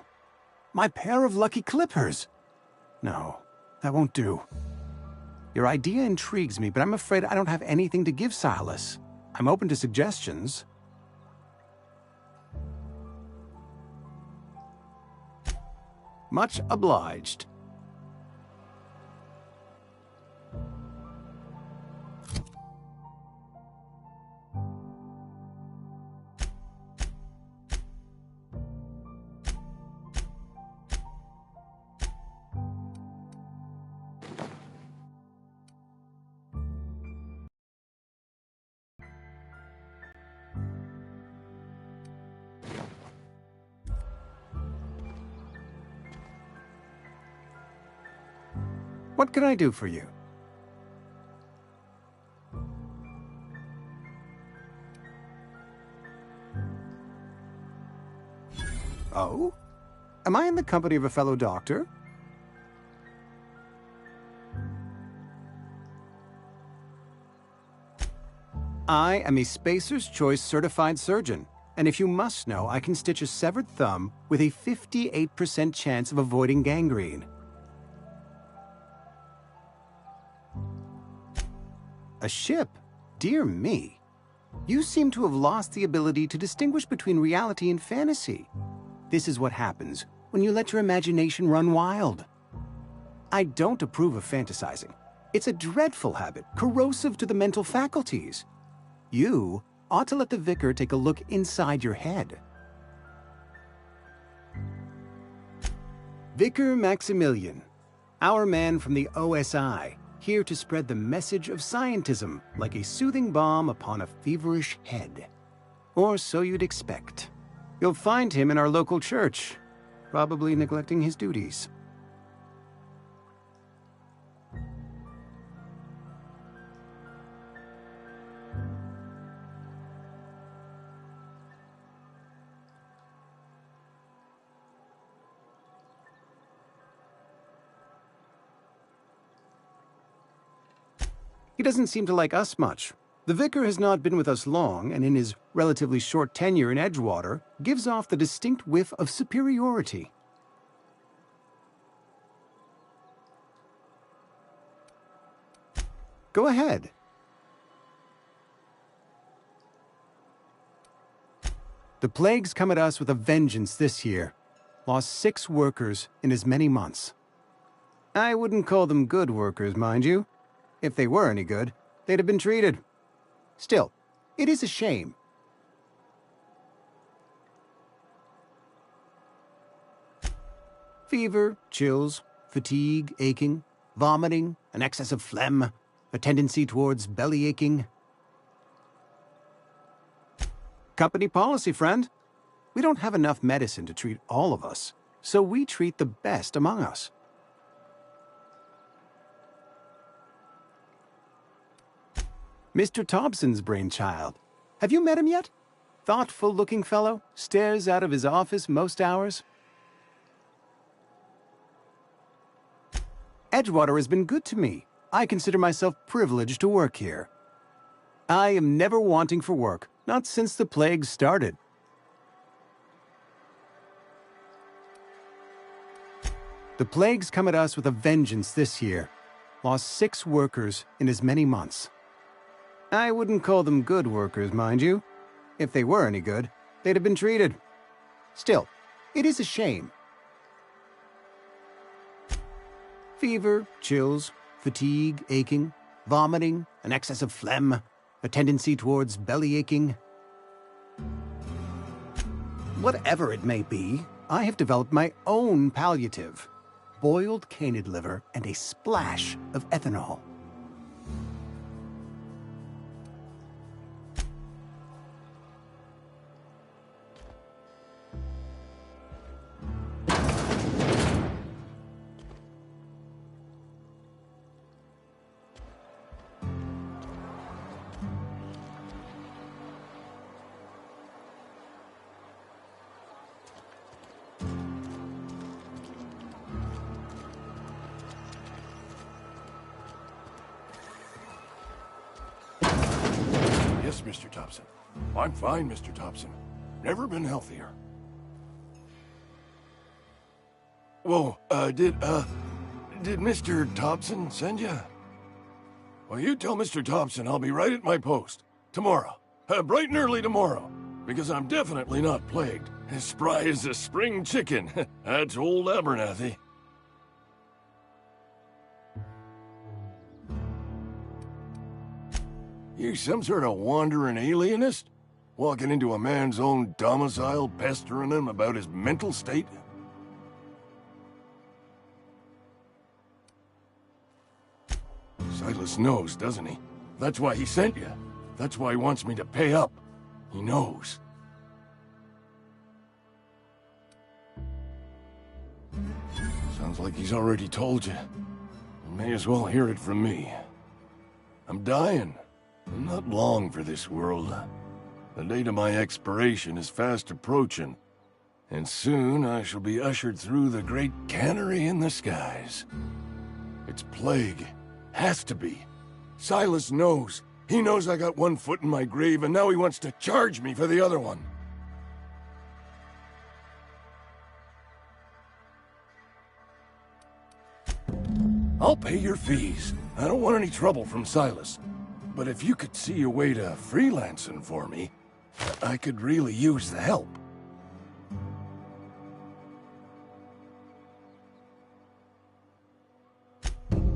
My pair of lucky clippers! No, that won't do. Your idea intrigues me, but I'm afraid I don't have anything to give Silas. I'm open to suggestions. Much obliged. What can I do for you? Oh? Am I in the company of a fellow doctor? I am a Spacer's Choice certified surgeon, and if you must know, I can stitch a severed thumb with a 58% chance of avoiding gangrene. A ship? Dear me. You seem to have lost the ability to distinguish between reality and fantasy. This is what happens when you let your imagination run wild. I don't approve of fantasizing. It's a dreadful habit, corrosive to the mental faculties. You ought to let the vicar take a look inside your head. Vicar Maximilian, our man from the OSI, here to spread the message of scientism like a soothing balm upon a feverish head. Or so you'd expect. You'll find him in our local church, probably neglecting his duties. He doesn't seem to like us much. The vicar has not been with us long, and in his relatively short tenure in Edgewater, gives off the distinct whiff of superiority. Go ahead. The plague's come at us with a vengeance this year. Lost 6 workers in as many months. I wouldn't call them good workers, mind you. If they were any good, they'd have been treated. Still, it is a shame. Fever, chills, fatigue, aching, vomiting, an excess of phlegm, a tendency towards belly aching. Company policy, friend. We don't have enough medicine to treat all of us, so we treat the best among us. Mr. Thompson's brainchild. Have you met him yet? Thoughtful-looking fellow, stares out of his office most hours. Edgewater has been good to me. I consider myself privileged to work here. I am never wanting for work, not since the plague started. The plague's come at us with a vengeance this year. Lost 6 workers in as many months. I wouldn't call them good workers, mind you. If they were any good, they'd have been treated. Still, it is a shame. Fever, chills, fatigue, aching, vomiting, an excess of phlegm, a tendency towards belly aching. Whatever it may be, I have developed my own palliative. Boiled canid liver and a splash of ethanol. Yes, Mr. Thompson. I'm fine, Mr. Thompson. Never been healthier. Whoa, did Mr. Thompson send you? Well, you tell Mr. Thompson I'll be right at my post. Tomorrow. Bright and early tomorrow. Because I'm definitely not plagued. As spry as a spring chicken. That's old Abernathy. You some sort of wandering alienist? Walking into a man's own domicile, pestering him about his mental state? Silas knows, doesn't he? That's why he sent you. That's why he wants me to pay up. He knows. Sounds like he's already told you. You may as well hear it from me. I'm dying. I'm not long for this world. The date of my expiration is fast approaching, and soon I shall be ushered through the great cannery in the skies. It's plague. Has to be. Silas knows. He knows I got one foot in my grave, and now he wants to charge me for the other one. I'll pay your fees. I don't want any trouble from Silas. But if you could see a way to freelancing for me, I could really use the help.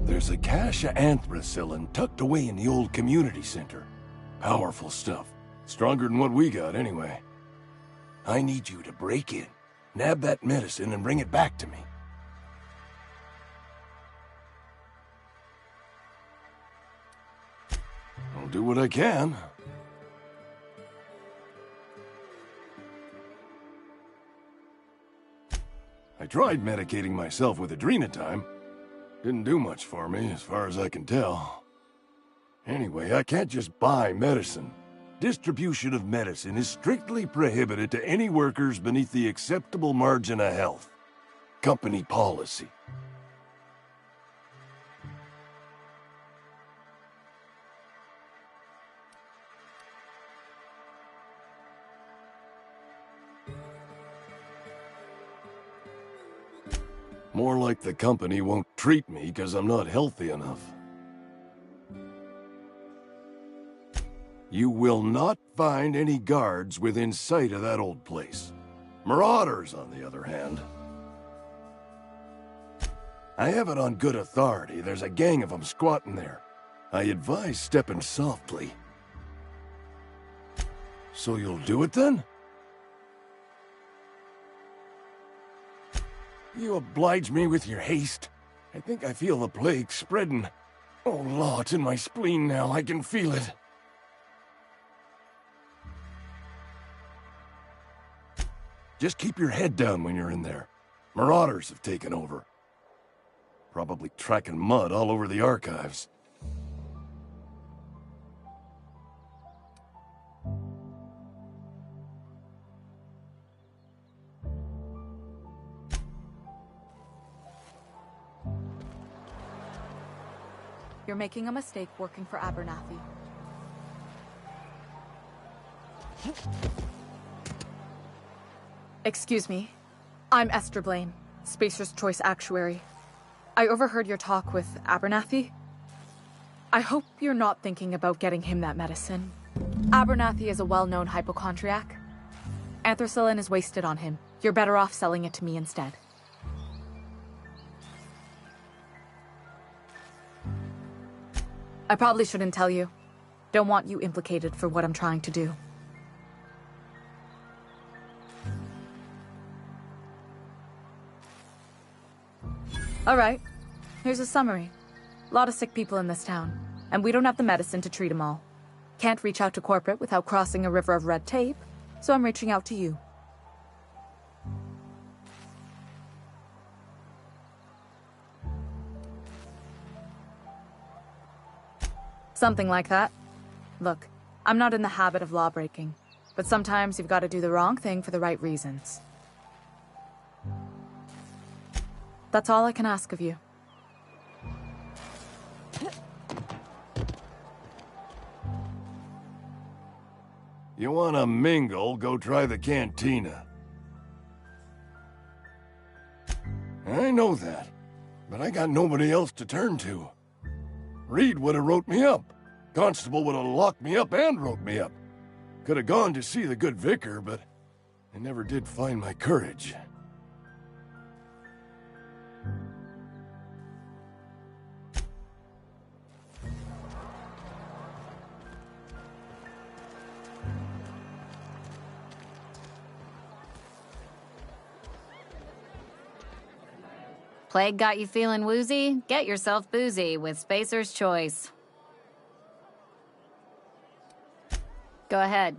There's a cache of anthracillin tucked away in the old community center. Powerful stuff. Stronger than what we got, anyway. I need you to break in, nab that medicine, and bring it back to me. I'll do what I can. I tried medicating myself with adrenatime. Didn't do much for me, as far as I can tell. Anyway, I can't just buy medicine. Distribution of medicine is strictly prohibited to any workers beneath the acceptable margin of health. Company policy. More like the company won't treat me because I'm not healthy enough. You will not find any guards within sight of that old place. Marauders, on the other hand. I have it on good authority there's a gang of them squatting there. I advise stepping softly. So you'll do it then? You oblige me with your haste. I think I feel the plague spreading. Oh, Law, it's in my spleen now. I can feel it. Just keep your head down when you're in there. Marauders have taken over. Probably tracking mud all over the archives. You're making a mistake working for Abernathy. Excuse me. I'm Esther Blaine, Spacer's Choice Actuary. I overheard your talk with Abernathy. I hope you're not thinking about getting him that medicine. Abernathy is a well-known hypochondriac. Anthracillin is wasted on him. You're better off selling it to me instead. I probably shouldn't tell you. Don't want you implicated for what I'm trying to do. Alright, here's a summary. A lot of sick people in this town, and we don't have the medicine to treat them all. Can't reach out to corporate without crossing a river of red tape, so I'm reaching out to you. Something like that. Look, I'm not in the habit of law-breaking, but sometimes you've got to do the wrong thing for the right reasons. That's all I can ask of you. You wanna mingle, go try the cantina. I know that, but I got nobody else to turn to. Reed would have wrote me up. Constable would have locked me up and wrote me up. Could have gone to see the good vicar, but I never did find my courage. Plague got you feeling woozy? Get yourself boozy with Spacer's Choice. Go ahead.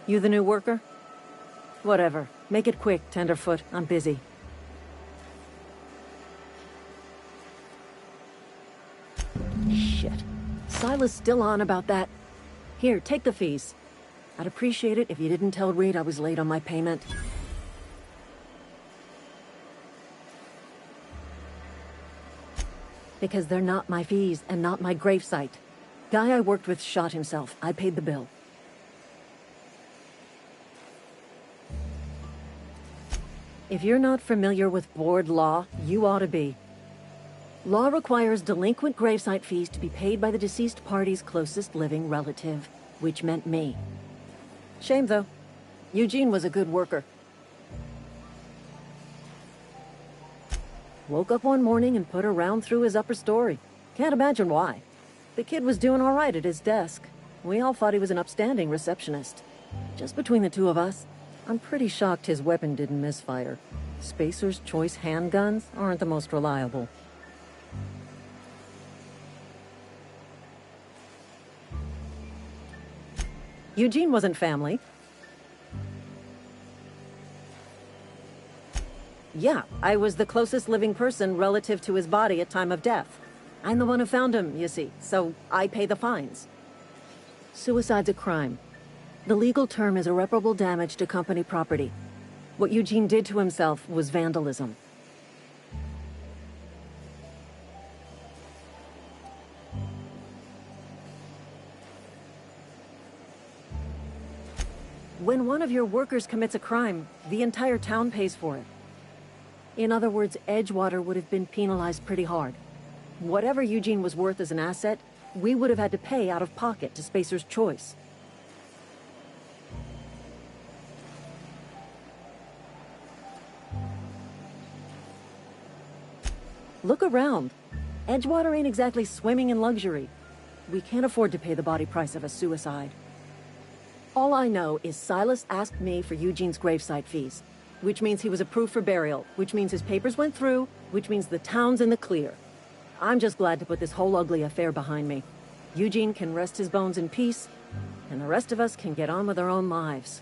You the new worker? Whatever. Make it quick, Tenderfoot. I'm busy. Shit. Silas still on about that. Here, take the fees. I'd appreciate it if you didn't tell Reed I was late on my payment. Because they're not my fees and not my gravesite. Guy I worked with shot himself. I paid the bill. If you're not familiar with board law, you ought to be. Law requires delinquent gravesite fees to be paid by the deceased party's closest living relative, which meant me. Shame, though. Eugene was a good worker. Woke up one morning and put a round through his upper story. Can't imagine why. The kid was doing all right at his desk. We all thought he was an upstanding receptionist. Just between the two of us, I'm pretty shocked his weapon didn't misfire. Spacer's Choice handguns aren't the most reliable. Eugene wasn't family. Yeah, I was the closest living person relative to his body at time of death. I'm the one who found him, you see, so I pay the fines. Suicide's a crime. The legal term is irreparable damage to company property. What Eugene did to himself was vandalism. When one of your workers commits a crime, the entire town pays for it. In other words, Edgewater would have been penalized pretty hard. Whatever Eugene was worth as an asset, we would have had to pay out of pocket to Spacer's Choice. Look around. Edgewater ain't exactly swimming in luxury. We can't afford to pay the body price of a suicide. All I know is Silas asked me for Eugene's gravesite fees, which means he was approved for burial, which means his papers went through, which means the town's in the clear. I'm just glad to put this whole ugly affair behind me. Eugene can rest his bones in peace, and the rest of us can get on with our own lives.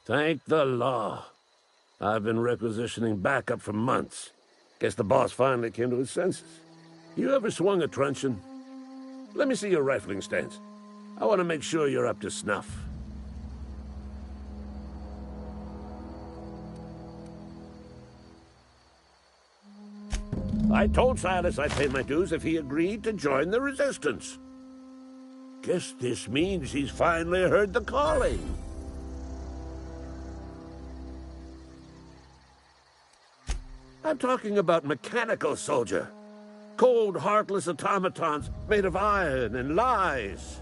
Thank the law. I've been requisitioning backup for months. Guess the boss finally came to his senses. You ever swung a truncheon? Let me see your rifling stance. I want to make sure you're up to snuff. I told Silas I'd pay my dues if he agreed to join the Resistance. Guess this means he's finally heard the calling. I'm talking about mechanical soldier. Cold, heartless automatons made of iron and lies.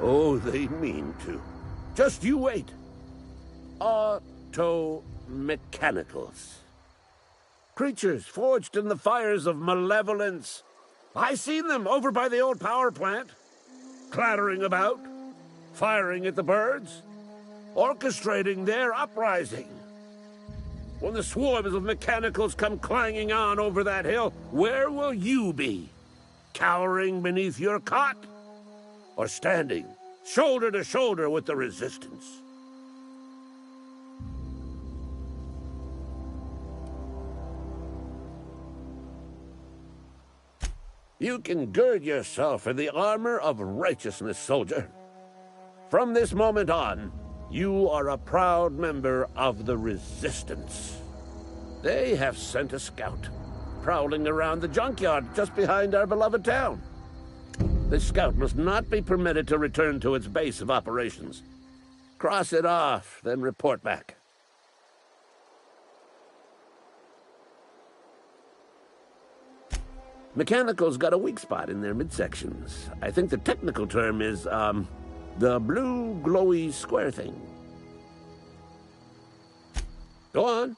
Oh, they mean to. Just you wait. Auto-mechanicals. Creatures forged in the fires of malevolence. I seen them over by the old power plant. Clattering about, firing at the birds, orchestrating their uprising. When the swarms of mechanicals come clanging on over that hill, where will you be? Cowering beneath your cot? Or standing, shoulder to shoulder with the Resistance? You can gird yourself in the armor of righteousness, soldier. From this moment on, you are a proud member of the Resistance. They have sent a scout, prowling around the junkyard just behind our beloved town. This scout must not be permitted to return to its base of operations. Cross it off, then report back. Mechanicals got a weak spot in their midsections. I think the technical term is, the blue glowy square thing. Go on.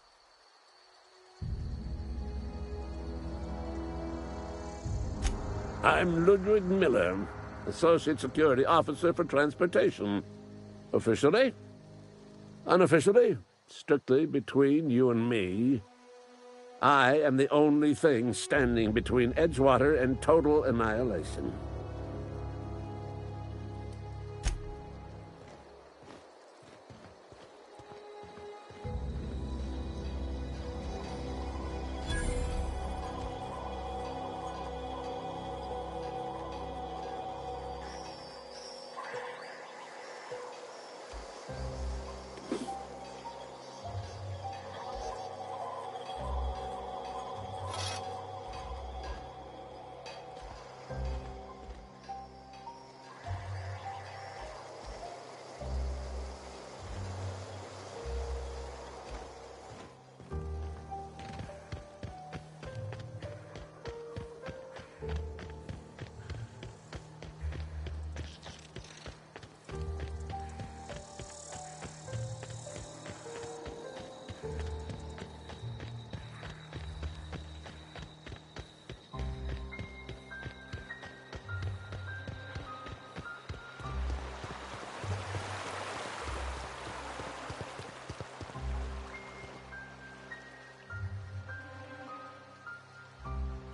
I'm Ludwig Miller, Associate Security Officer for Transportation. Officially? Unofficially? Strictly between you and me. I am the only thing standing between Edgewater and total annihilation.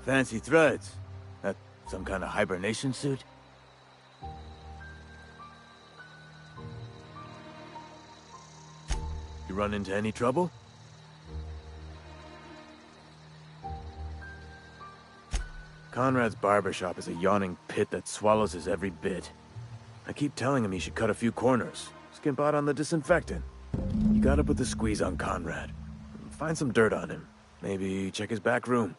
Fancy threads. That some kind of hibernation suit? You run into any trouble? Conrad's barbershop is a yawning pit that swallows his every bit. I keep telling him he should cut a few corners, skimp out on the disinfectant. You gotta put the squeeze on Conrad. Find some dirt on him. Maybe check his back room.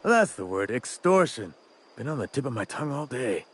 That's the word, extortion. Been on the tip of my tongue all day.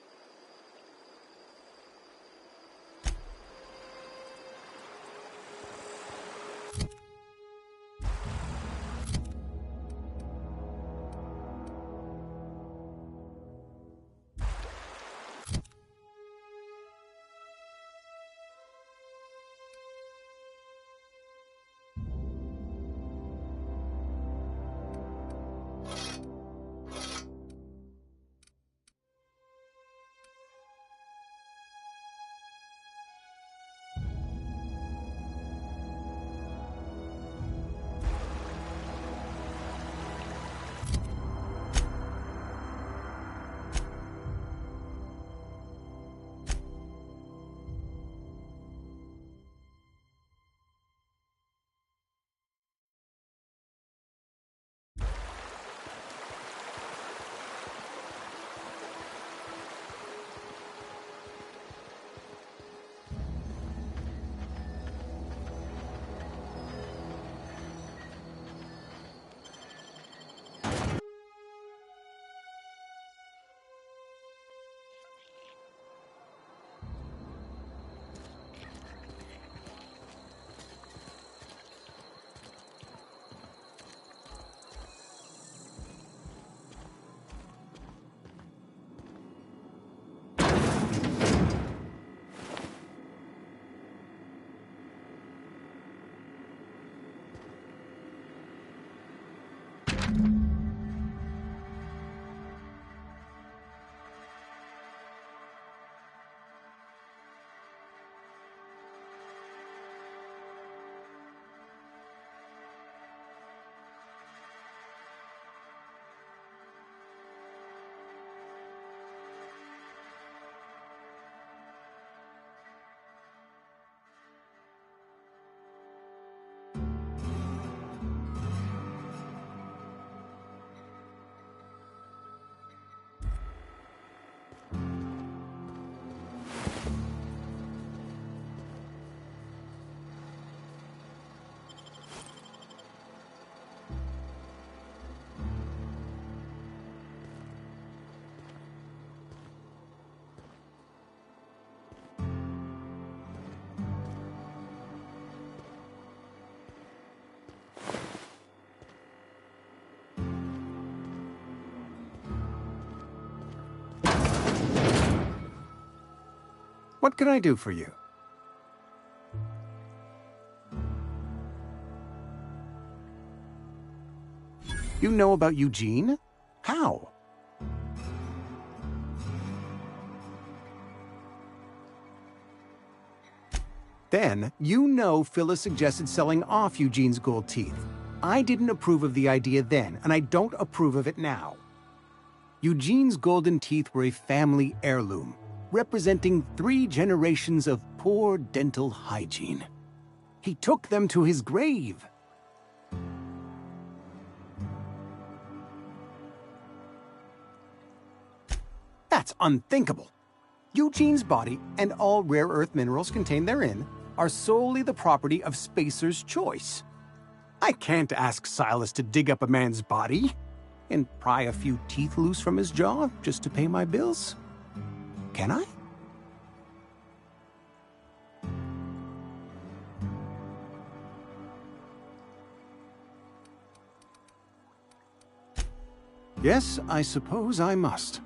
What can I do for you? You know about Eugene? How? Then, you know Phyllis suggested selling off Eugene's gold teeth. I didn't approve of the idea then, and I don't approve of it now. Eugene's golden teeth were a family heirloom, representing 3 generations of poor dental hygiene. He took them to his grave. That's unthinkable. Eugene's body and all rare earth minerals contained therein are solely the property of Spacer's Choice. I can't ask Silas to dig up a man's body and pry a few teeth loose from his jaw just to pay my bills. Can I? Yes, I suppose I must.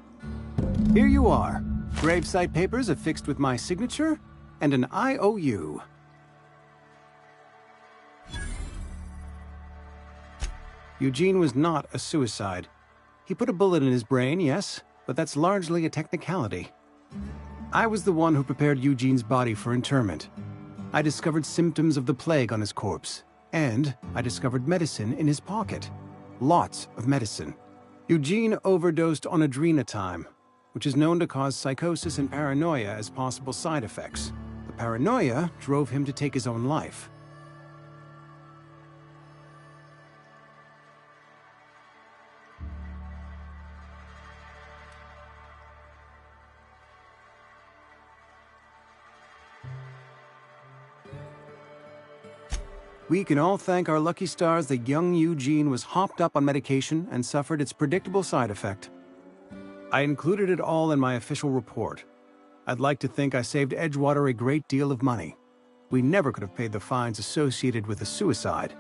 Here you are. Gravesite papers affixed with my signature and an IOU. Eugene was not a suicide. He put a bullet in his brain, yes, but that's largely a technicality. I was the one who prepared Eugene's body for interment. I discovered symptoms of the plague on his corpse, and I discovered medicine in his pocket. Lots of medicine. Eugene overdosed on adrenatime, which is known to cause psychosis and paranoia as possible side effects. The paranoia drove him to take his own life. We can all thank our lucky stars that young Eugene was hopped up on medication and suffered its predictable side effect. I included it all in my official report. I'd like to think I saved Edgewater a great deal of money. We never could have paid the fines associated with a suicide.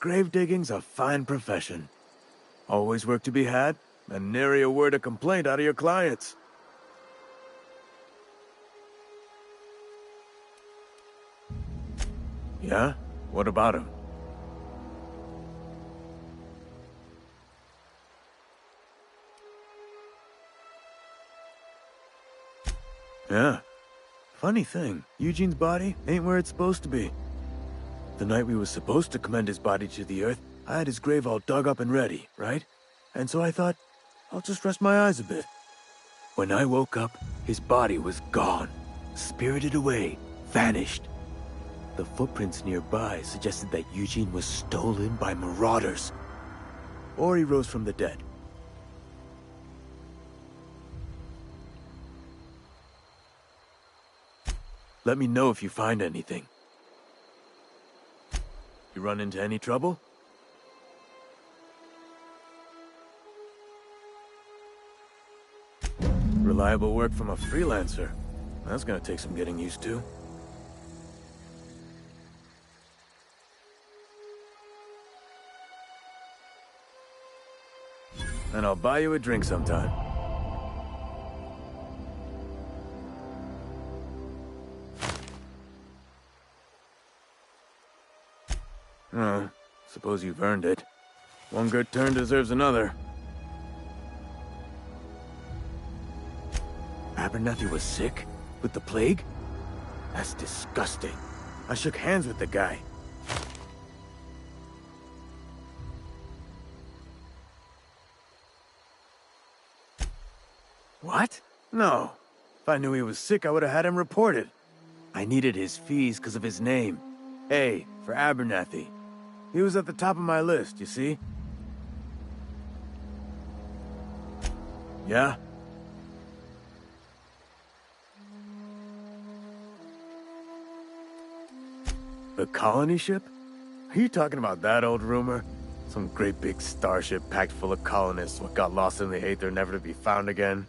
Grave digging's a fine profession. Always work to be had, and nary a word of complaint out of your clients. Yeah? What about him? Yeah. Funny thing, Eugene's body ain't where it's supposed to be. The night we were supposed to commend his body to the earth, I had his grave all dug up and ready, right? And so I thought, I'll just rest my eyes a bit. When I woke up, his body was gone. Spirited away, vanished. The footprints nearby suggested that Eugene was stolen by marauders. Or he rose from the dead. Let me know if you find anything. You run into any trouble? Reliable work from a freelancer. That's gonna take some getting used to. And I'll buy you a drink sometime. Oh, suppose you've earned it. One good turn deserves another. Abernathy was sick? With the plague? That's disgusting. I shook hands with the guy. What? No. If I knew he was sick, I would have had him reported. I needed his fees because of his name. A, for Abernathy. He was at the top of my list, you see? Yeah? The colony ship? Are you talking about that old rumor? Some great big starship packed full of colonists what got lost in the aether never to be found again?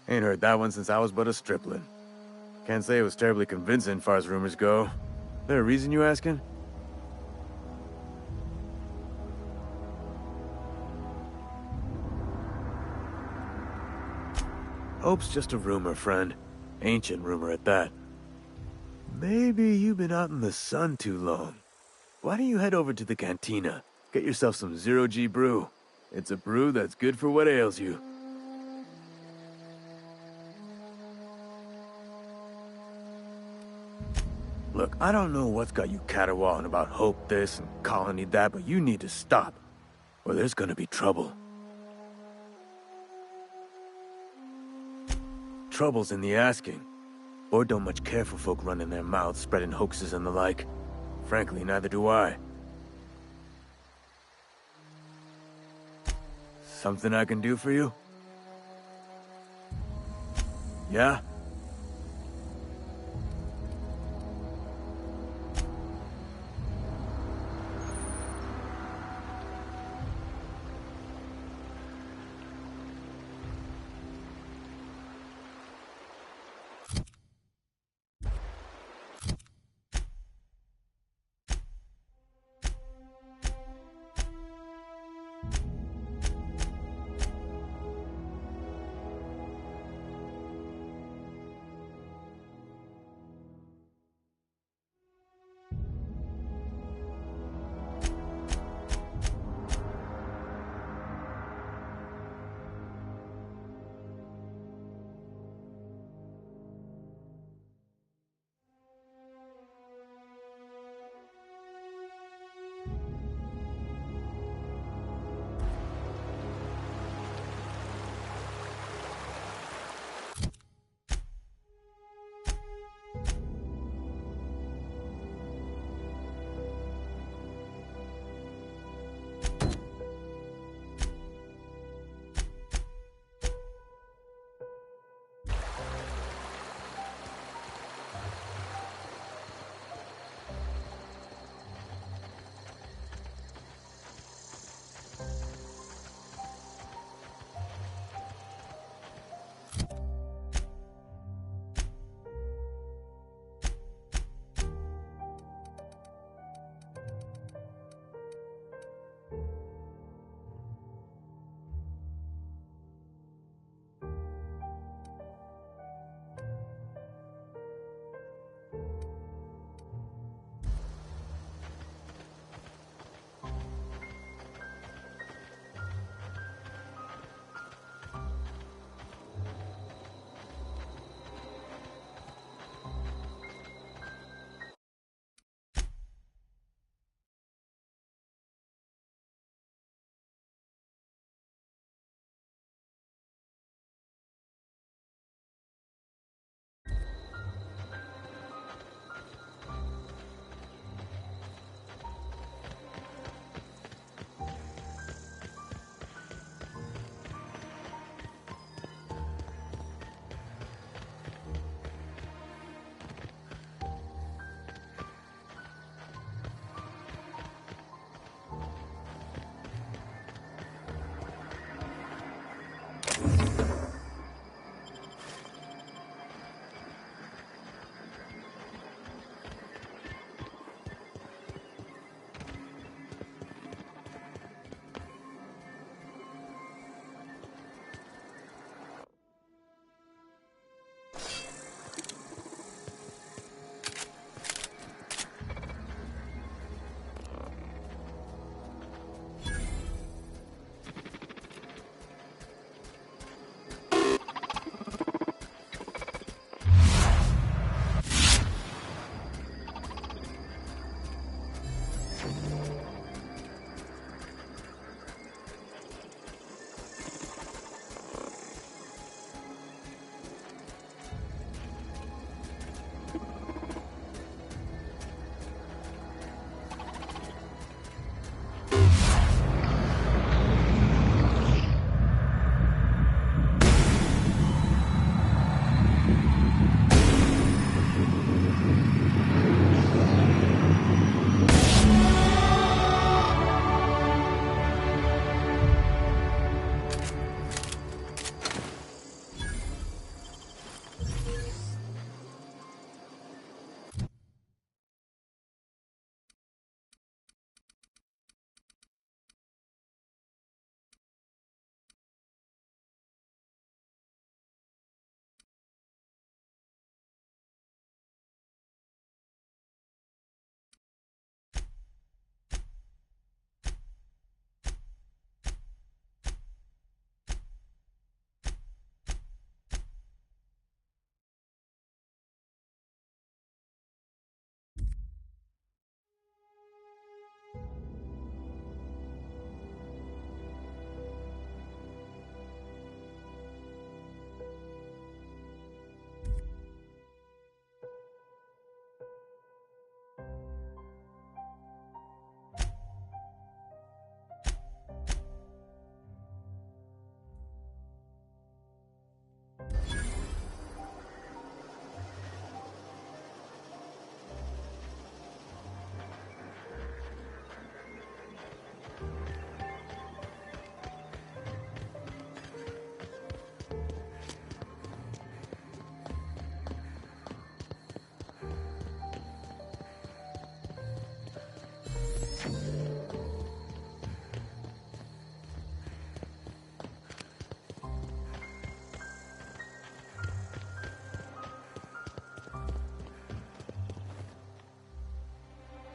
Ain't heard that one since I was but a stripling. Can't say it was terribly convincing far as rumors go. There a reason you asking? Hope's just a rumor, friend. Ancient rumor at that. Maybe you've been out in the sun too long. Why don't you head over to the cantina? Get yourself some zero-G brew. It's a brew that's good for what ails you. Look, I don't know what's got you caterwauling about Hope this and Colony that, but you need to stop, or there's gonna be trouble. Trouble's in the asking. Boyd don't much care for folk running their mouths, spreading hoaxes and the like. Frankly, neither do I. Something I can do for you? Yeah?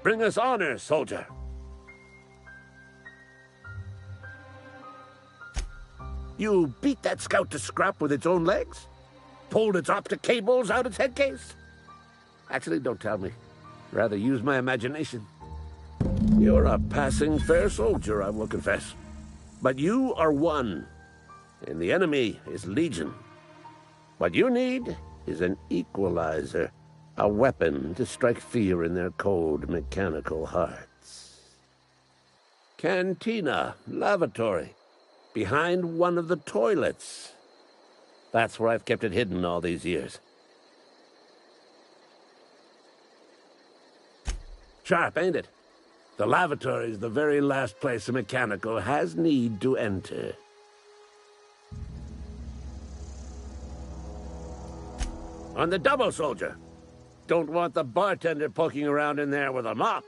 Bring us honor, soldier. You beat that scout to scrap with its own legs? Pulled its optic cables out its head case? Actually, don't tell me. Rather use my imagination. You're a passing fair soldier, I will confess. But you are one, and the enemy is legion. What you need is an equalizer, a weapon to strike fear in their cold, mechanical hearts. Cantina, lavatory, behind one of the toilets. That's where I've kept it hidden all these years. Sharp, ain't it? The lavatory is the very last place a mechanical has need to enter. On the double, soldier. Don't want the bartender poking around in there with a mop.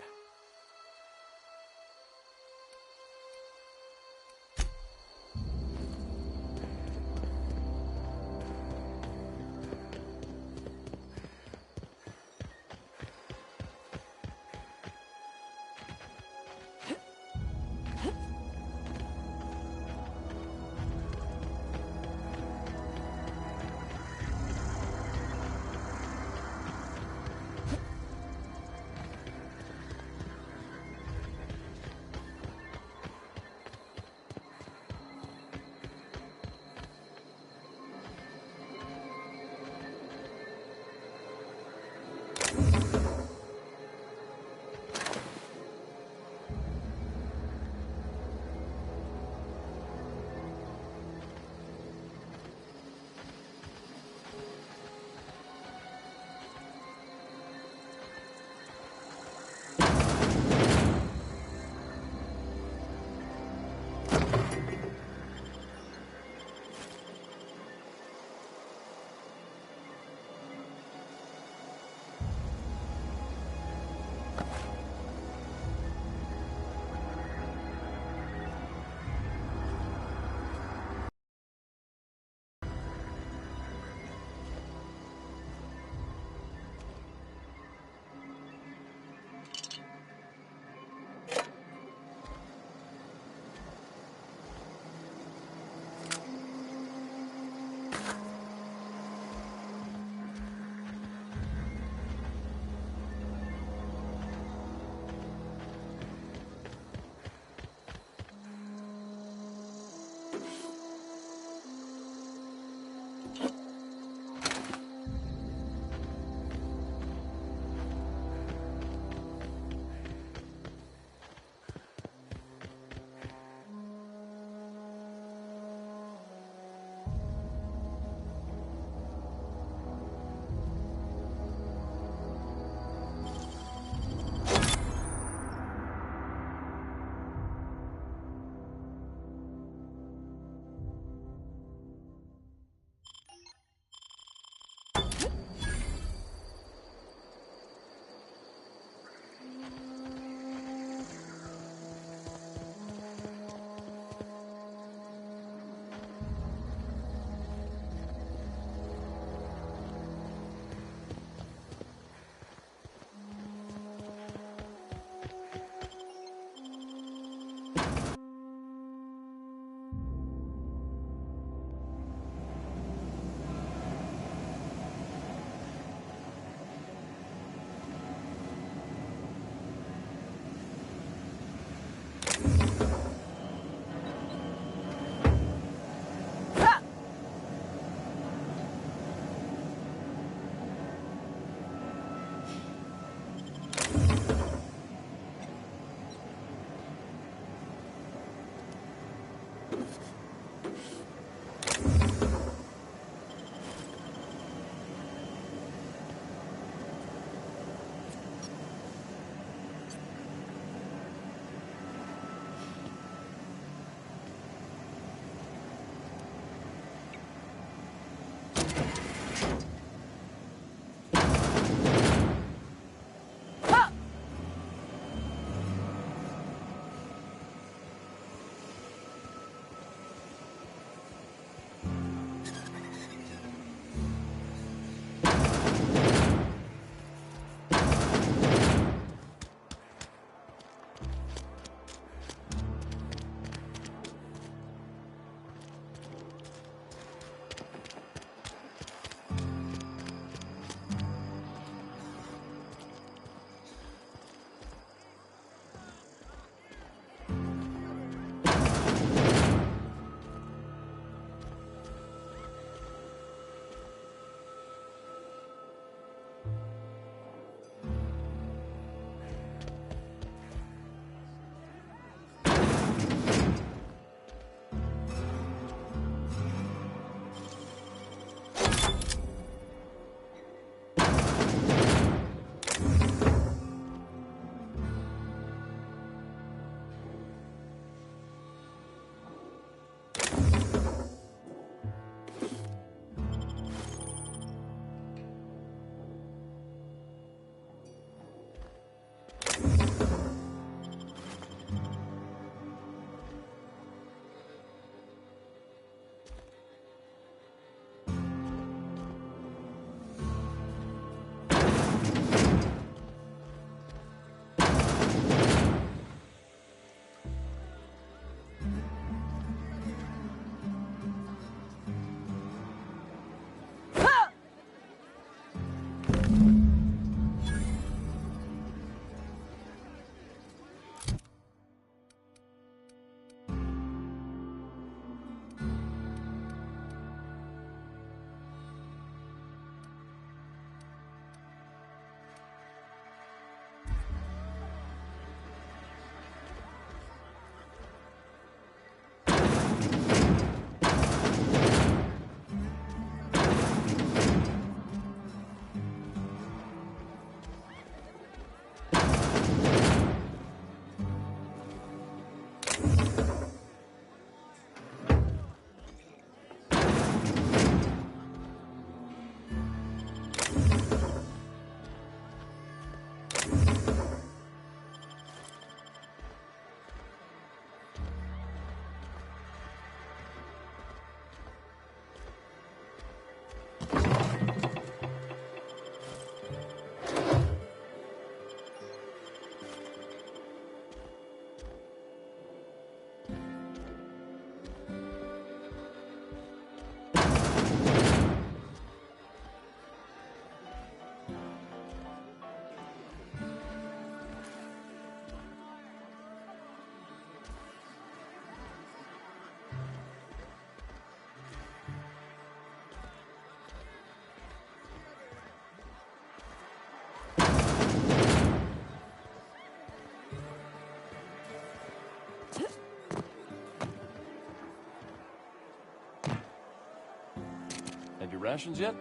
rations yet?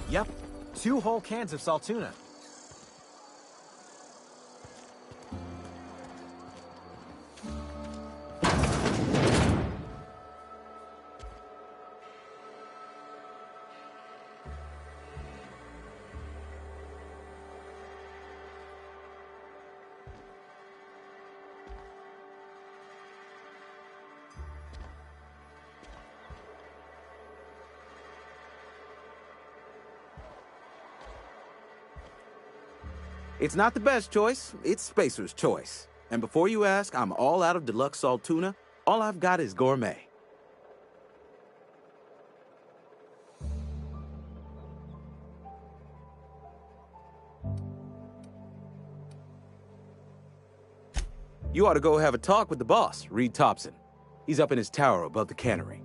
Yep. 2 whole cans of salt tuna. It's not the best choice, it's Spacer's choice. And before you ask, I'm all out of deluxe salt tuna. All I've got is gourmet. You ought to go have a talk with the boss, Reed Thompson. He's up in his tower above the cannery.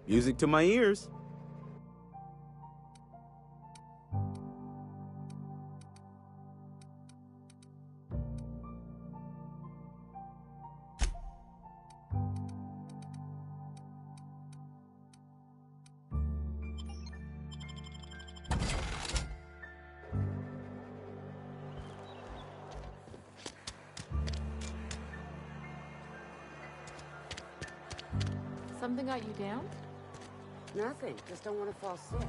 Music to my ears. Something got you down? Nothing. Just don't want to fall sick.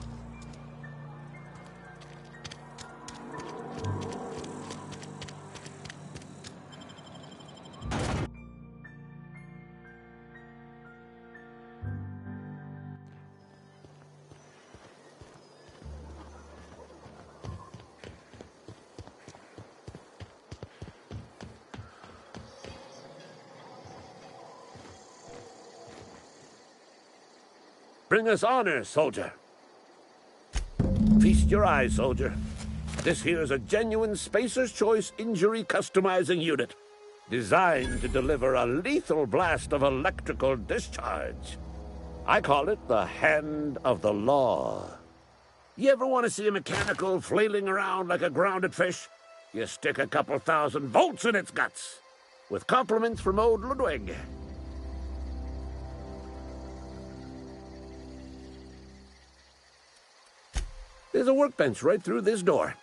Bring us honor, soldier. Feast your eyes, soldier. This here's a genuine Spacer's Choice injury customizing unit, designed to deliver a lethal blast of electrical discharge. I call it the Hand of the Law. You ever want to see a mechanical flailing around like a grounded fish? You stick a couple thousand volts in its guts. With compliments from old Ludwig. There's a workbench right through this door.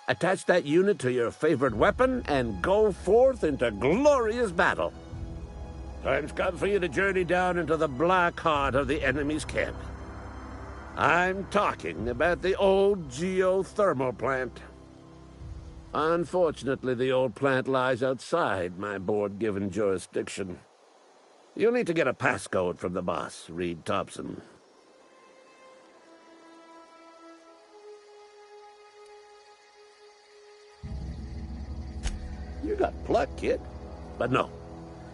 Attach that unit to your favorite weapon and go forth into glorious battle. Time's come for you to journey down into the black heart of the enemy's camp. I'm talking about the old geothermal plant. Unfortunately, the old plant lies outside my board-given jurisdiction. You'll need to get a passcode from the boss, Reed Thompson. You got pluck, kid. But no,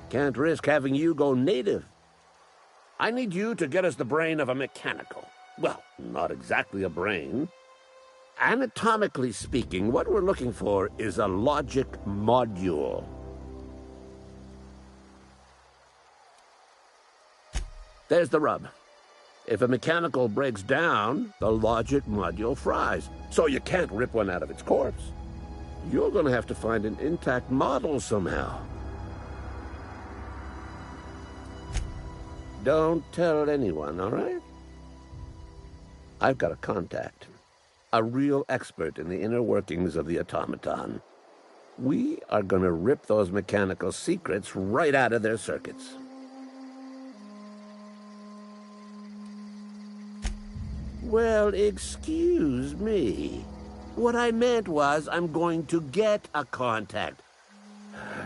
can't risk having you go native. I need you to get us the brain of a mechanical. Well, not exactly a brain. Anatomically speaking, what we're looking for is a logic module. There's the rub. If a mechanical breaks down, the logic module fries. So you can't rip one out of its corpse. You're going to have to find an intact model somehow. Don't tell anyone, all right? I've got a contact. A real expert in the inner workings of the automaton. We are going to rip those mechanical secrets right out of their circuits. Well, excuse me. What I meant was I'm going to get a contact.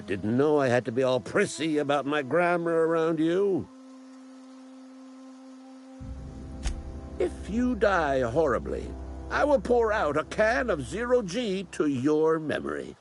Didn't know I had to be all prissy about my grammar around you. If you die horribly, I will pour out a can of 0G to your memory.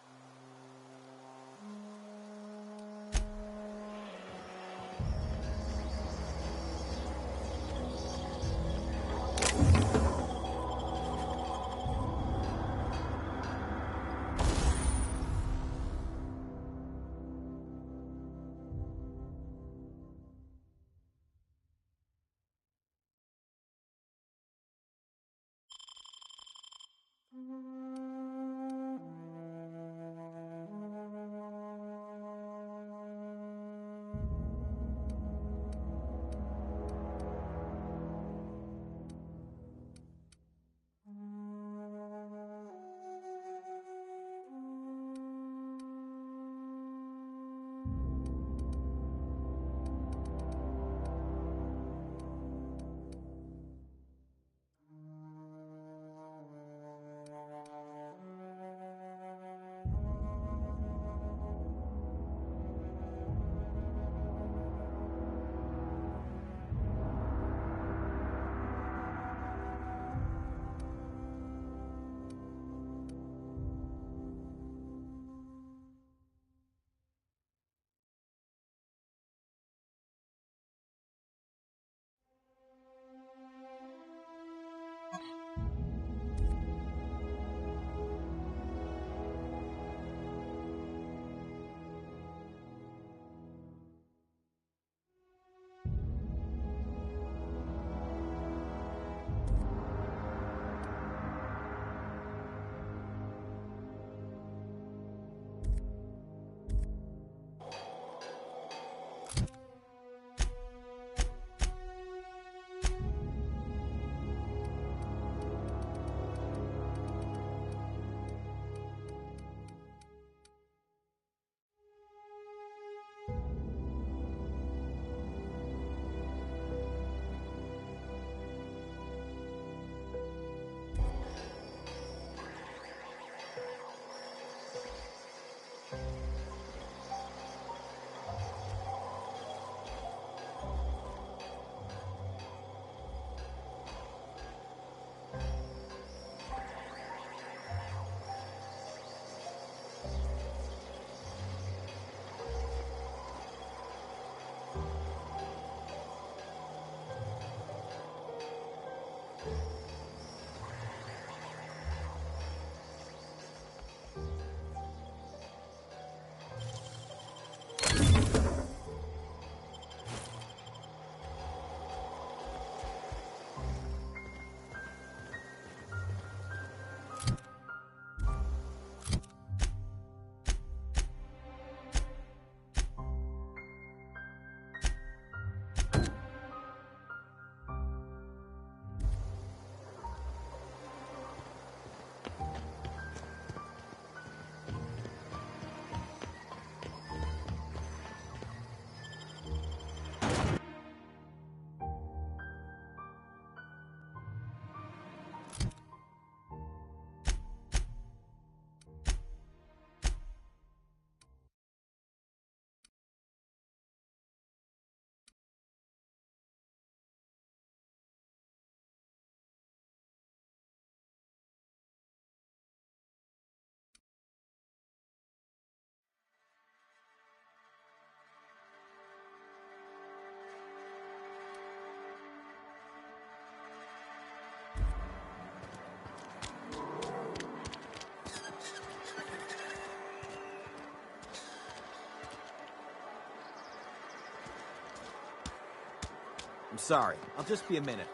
I'm sorry. I'll just be a minute.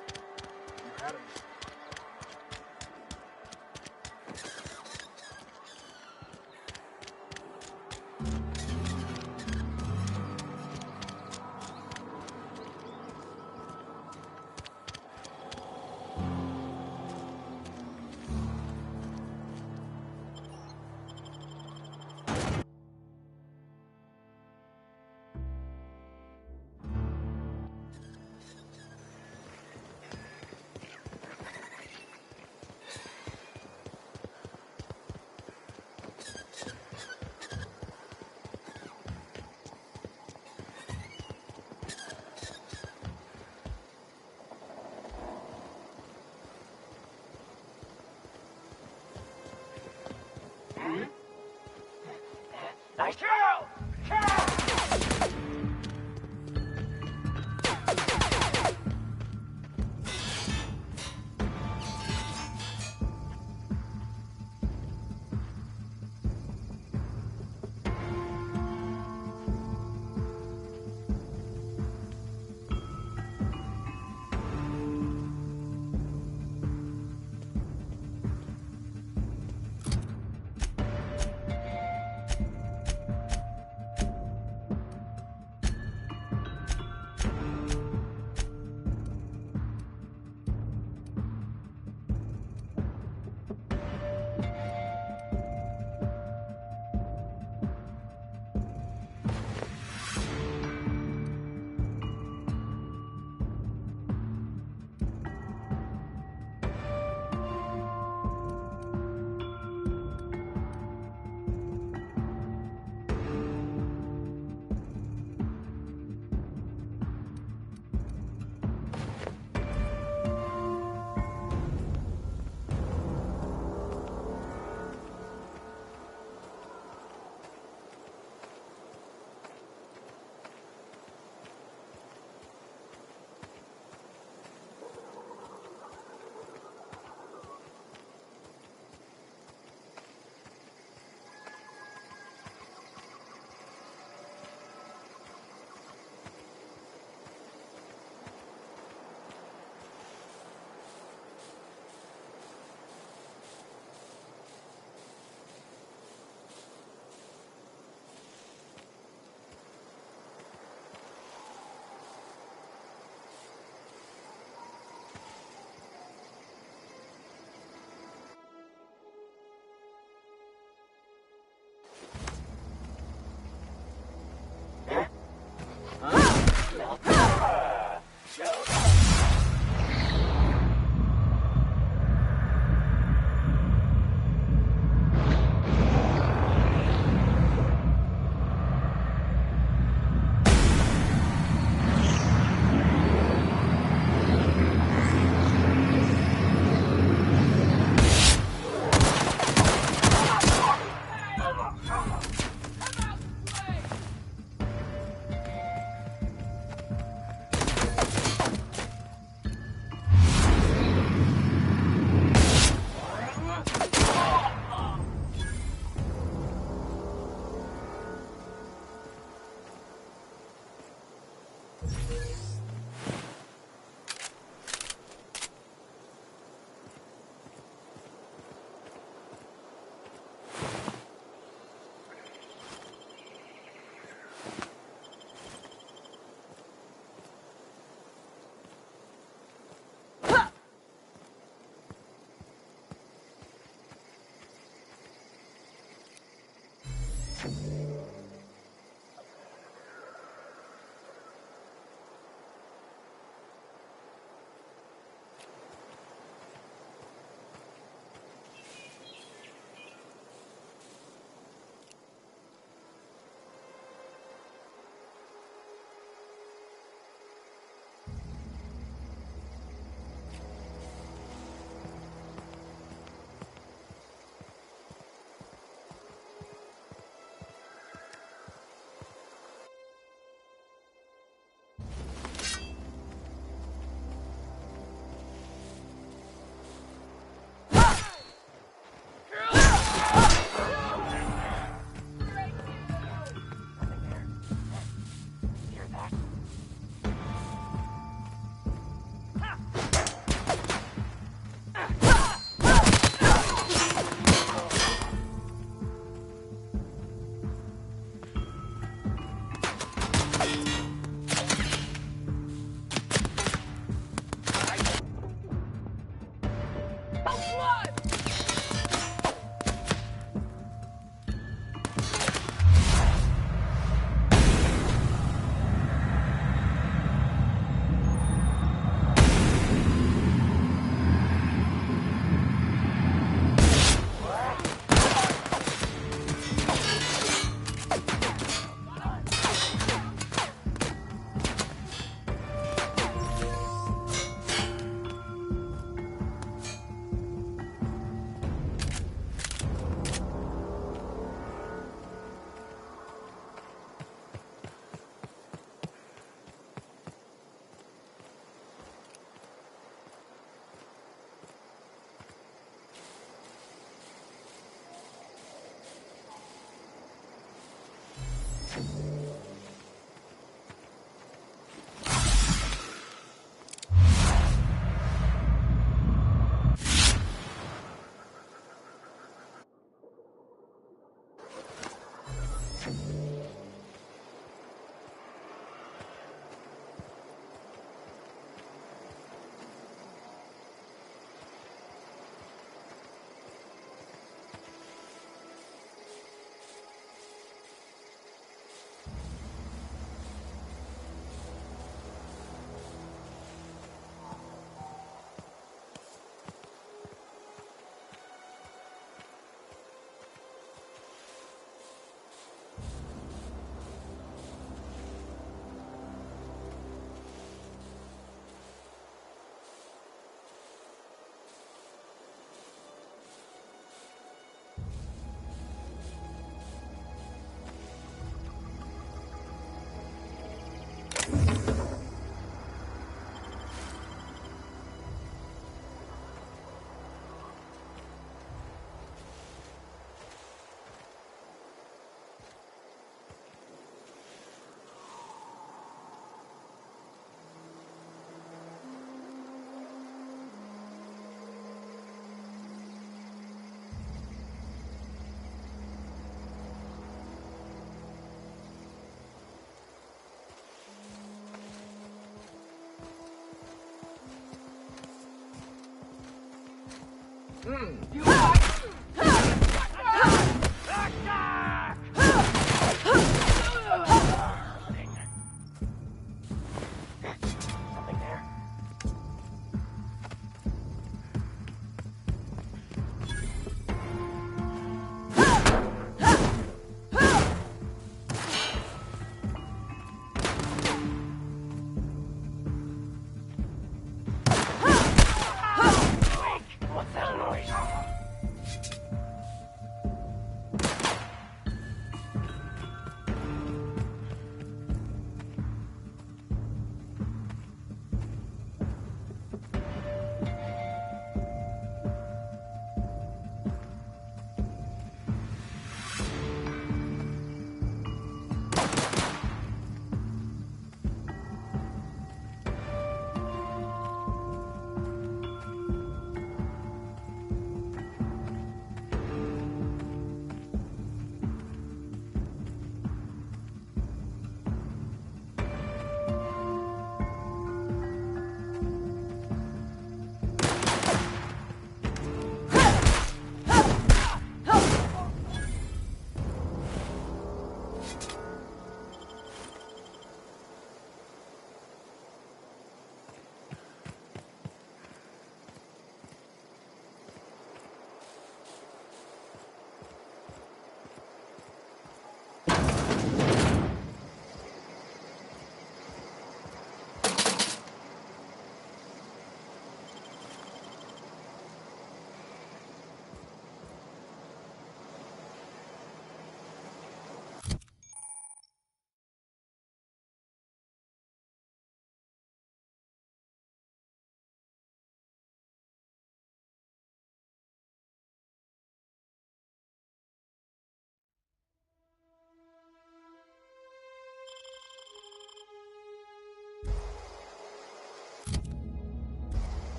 What's that noise?